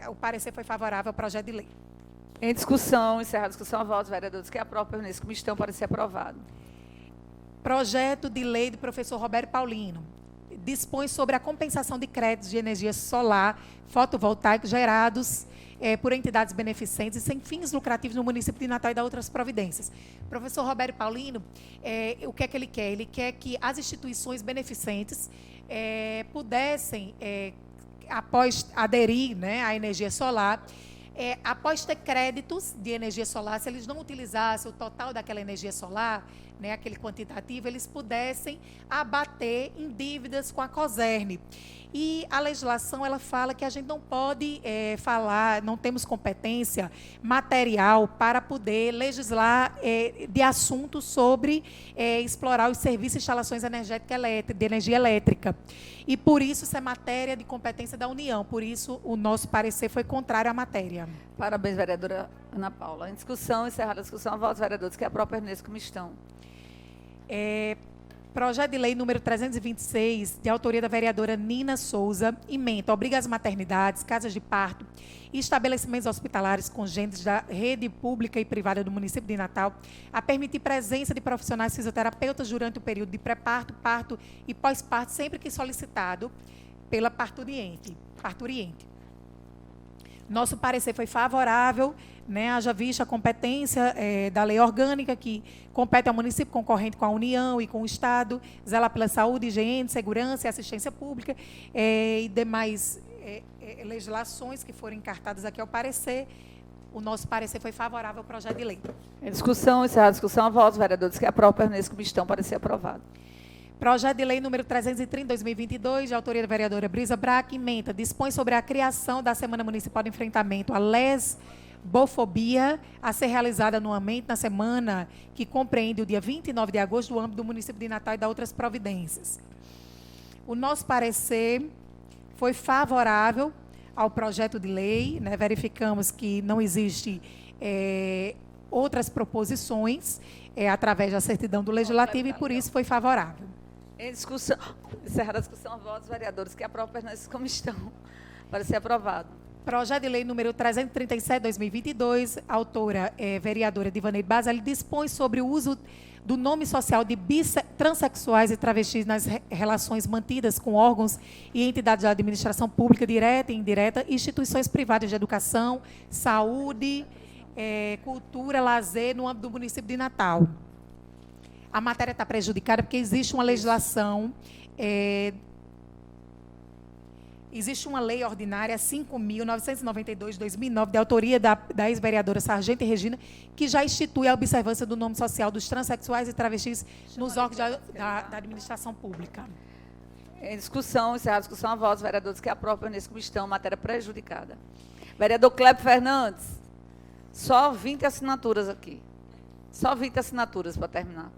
o parecer foi favorável ao projeto de lei. Em discussão, encerrada a discussão, a voz dos vereadores que aprovam permanece como estão para ser aprovado. Projeto de lei do professor Roberto Paulino, dispõe sobre a compensação de créditos de energia solar fotovoltaica gerados por entidades beneficentes e sem fins lucrativos no município de Natal e da outras providências. Professor Roberto Paulino, o que é que ele quer? Ele quer que as instituições beneficentes pudessem, após aderir, né, à energia solar, após ter créditos de energia solar, se eles não utilizassem o total daquela energia solar, né, aquele quantitativo, eles pudessem abater em dívidas com a COSERN. E a legislação, ela fala que a gente não pode falar, não temos competência material para poder legislar de assuntos sobre explorar os serviços e instalações energéticas de energia elétrica. E por isso é matéria de competência da União. Por isso o nosso parecer foi contrário à matéria. Parabéns, vereadora Ana Paula. Em discussão, encerrada a discussão, votos vereadores que aprovam permaneçam como estão. Projeto de lei número 326, de autoria da vereadora Nina Souza, ementa, obriga as maternidades, casas de parto e estabelecimentos hospitalares congênitos da rede pública e privada do município de Natal a permitir presença de profissionais fisioterapeutas durante o período de pré-parto, parto e pós-parto, sempre que solicitado pela parturiente. Nosso parecer foi favorável, né, haja vista a competência da lei orgânica que compete ao município concorrente com a União e com o Estado, zelar pela saúde, higiene, segurança e assistência pública e demais legislações que foram encartadas aqui ao parecer. O nosso parecer foi favorável ao projeto de lei. Em discussão, encerrada a discussão, votos vereadores que aprovam permaneçam como estão, parecer aprovado. Projeto de lei número 330/2022, de autoria da vereadora Brisa Braque, ementa, dispõe sobre a criação da Semana Municipal de Enfrentamento à Lesbofobia, a ser realizada anualmente na semana que compreende o dia 29 de agosto, do âmbito do município de Natal e da outras providências. O nosso parecer foi favorável ao projeto de lei, né? Verificamos que não existe outras proposições através da certidão do Legislativo e por isso foi favorável. Em discussão, encerrada a discussão, votos vereadores que aprovam permaneçam como estão, para ser aprovado. Projeto de lei número 337/2022, autora vereadora Divaneide Baseli, dispõe sobre o uso do nome social de transexuais e travestis nas relações mantidas com órgãos e entidades da administração pública, direta e indireta, instituições privadas de educação, saúde, cultura, lazer, no âmbito do município de Natal. A matéria está prejudicada porque existe uma legislação, existe uma lei ordinária 5.992 de 2009, de autoria da ex-vereadora Sargento e Regina, que já institui a observância do nome social dos transexuais e travestis nos órgãos da administração pública. Em discussão, encerrada a discussão, votos vereadores que aprovam permaneçam como estão, matéria prejudicada. Vereador Cleber Fernandes, só 20 assinaturas aqui. Só 20 assinaturas para terminar.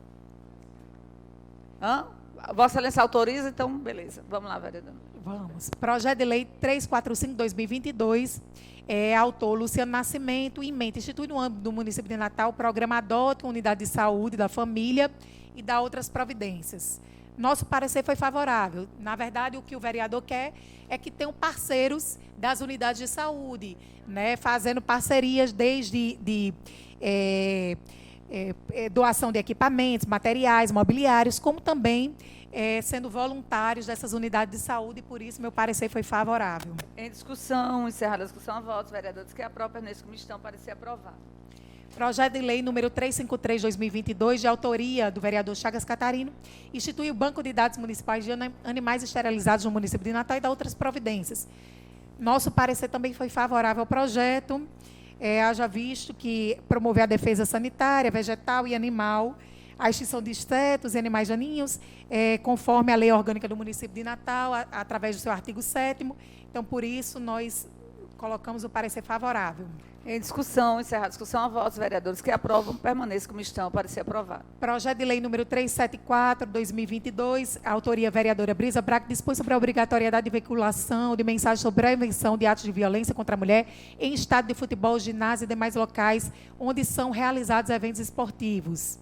Vossa Excelência autoriza, então, beleza. Vamos lá, vereador. Vamos. Projeto de lei 345/2022, autor Luciano Nascimento, ementa, institui no âmbito do município de Natal o programa Adote, Unidade de Saúde da Família e da outras providências. Nosso parecer foi favorável. Na verdade, o que o vereador quer é que tenham parceiros das unidades de saúde, né, fazendo parcerias desde doação de equipamentos, materiais, mobiliários, como também sendo voluntários dessas unidades de saúde, e por isso meu parecer foi favorável. Em discussão, encerrada a discussão, votos vereadores que aprovam permaneçam como estão, parecer aprovado. Projeto de lei número 353/2022, de autoria do vereador Chagas Catarino, institui o Banco de Dados Municipais de Animais Esterilizados no município de Natal e da outras providências. Nosso parecer também foi favorável ao projeto, haja visto que promover a defesa sanitária, vegetal e animal, a extinção de insetos e animais daninhos, conforme a lei orgânica do município de Natal, através do seu artigo 7º. Então, por isso, nós colocamos o parecer favorável. Em discussão, encerrada a discussão, votos vereadores que aprovam permaneçam como estão, parecer aprovado. Projeto de lei número 374/2022, autoria vereadora Brisa Braque, dispõe sobre a obrigatoriedade de veiculação de mensagens sobre prevenção de atos de violência contra a mulher em estádio de futebol, ginásio e demais locais onde são realizados eventos esportivos.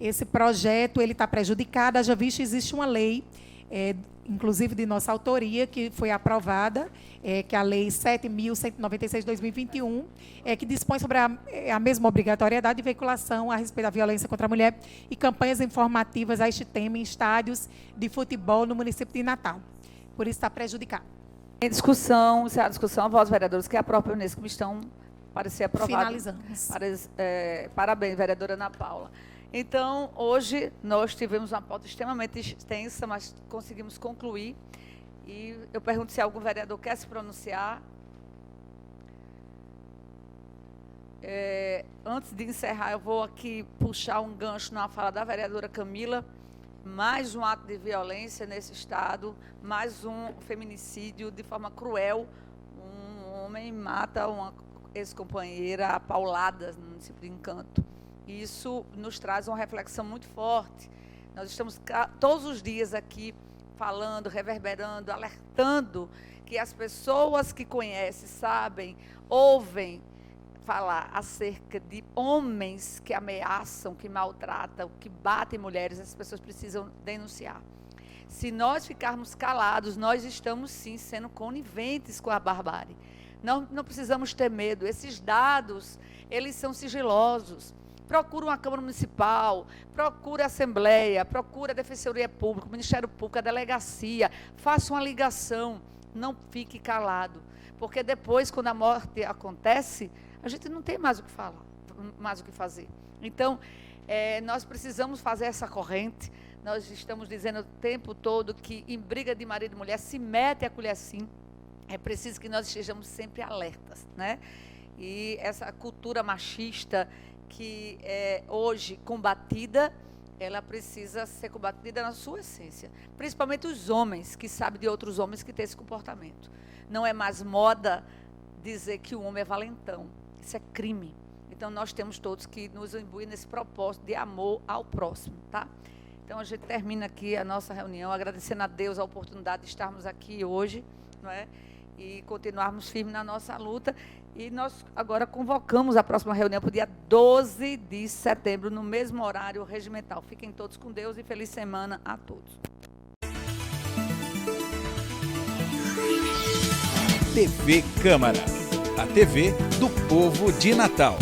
Esse projeto está prejudicado, haja visto existe uma lei inclusive de nossa autoria, que foi aprovada, que é a Lei 7.196 de 2021, que dispõe sobre a mesma obrigatoriedade de veiculação a respeito da violência contra a mulher e campanhas informativas a este tema em estádios de futebol no município de Natal. Por isso está prejudicado. Em discussão, se há discussão, a voz dos vereadores que aprovam nesse comissão para ser aprovado. Finalizamos. Parabéns, vereadora Ana Paula. Então, hoje nós tivemos uma pauta extremamente extensa, mas conseguimos concluir. E eu pergunto se algum vereador quer se pronunciar. Antes de encerrar, eu vou aqui puxar um gancho na fala da vereadora Camila. Mais um ato de violência nesse estado, mais um feminicídio de forma cruel. Um homem mata uma ex-companheira a pauladas no município de Encanto. Isso nos traz uma reflexão muito forte. Nós estamos todos os dias aqui falando, reverberando, alertando que as pessoas que conhecem, sabem, ouvem falar acerca de homens que ameaçam, que maltratam, que batem mulheres, essas pessoas precisam denunciar. Se nós ficarmos calados, nós estamos sim sendo coniventes com a barbárie. Não precisamos ter medo. Esses dados, eles são sigilosos. Procura uma Câmara Municipal, procura a Assembleia, procura a Defensoria Pública, o Ministério Público, a Delegacia. Faça uma ligação, não fique calado. Porque depois, quando a morte acontece, a gente não tem mais o que falar, mais o que fazer. Então, nós precisamos fazer essa corrente. Nós estamos dizendo o tempo todo que em briga de marido e mulher se mete a colher sim. É preciso que nós estejamos sempre alertas, né? E essa cultura machista que é hoje combatida, ela precisa ser combatida na sua essência. Principalmente os homens que sabem de outros homens que têm esse comportamento. Não é mais moda dizer que o homem é valentão. Isso é crime. Então, nós temos todos que nos imbuir nesse propósito de amor ao próximo, tá? Então, a gente termina aqui a nossa reunião, agradecendo a Deus a oportunidade de estarmos aqui hoje, não é? E continuarmos firmes na nossa luta. E nós agora convocamos a próxima reunião para o dia 12 de setembro, no mesmo horário regimental. Fiquem todos com Deus e feliz semana a todos. TV Câmara, a TV do povo de Natal.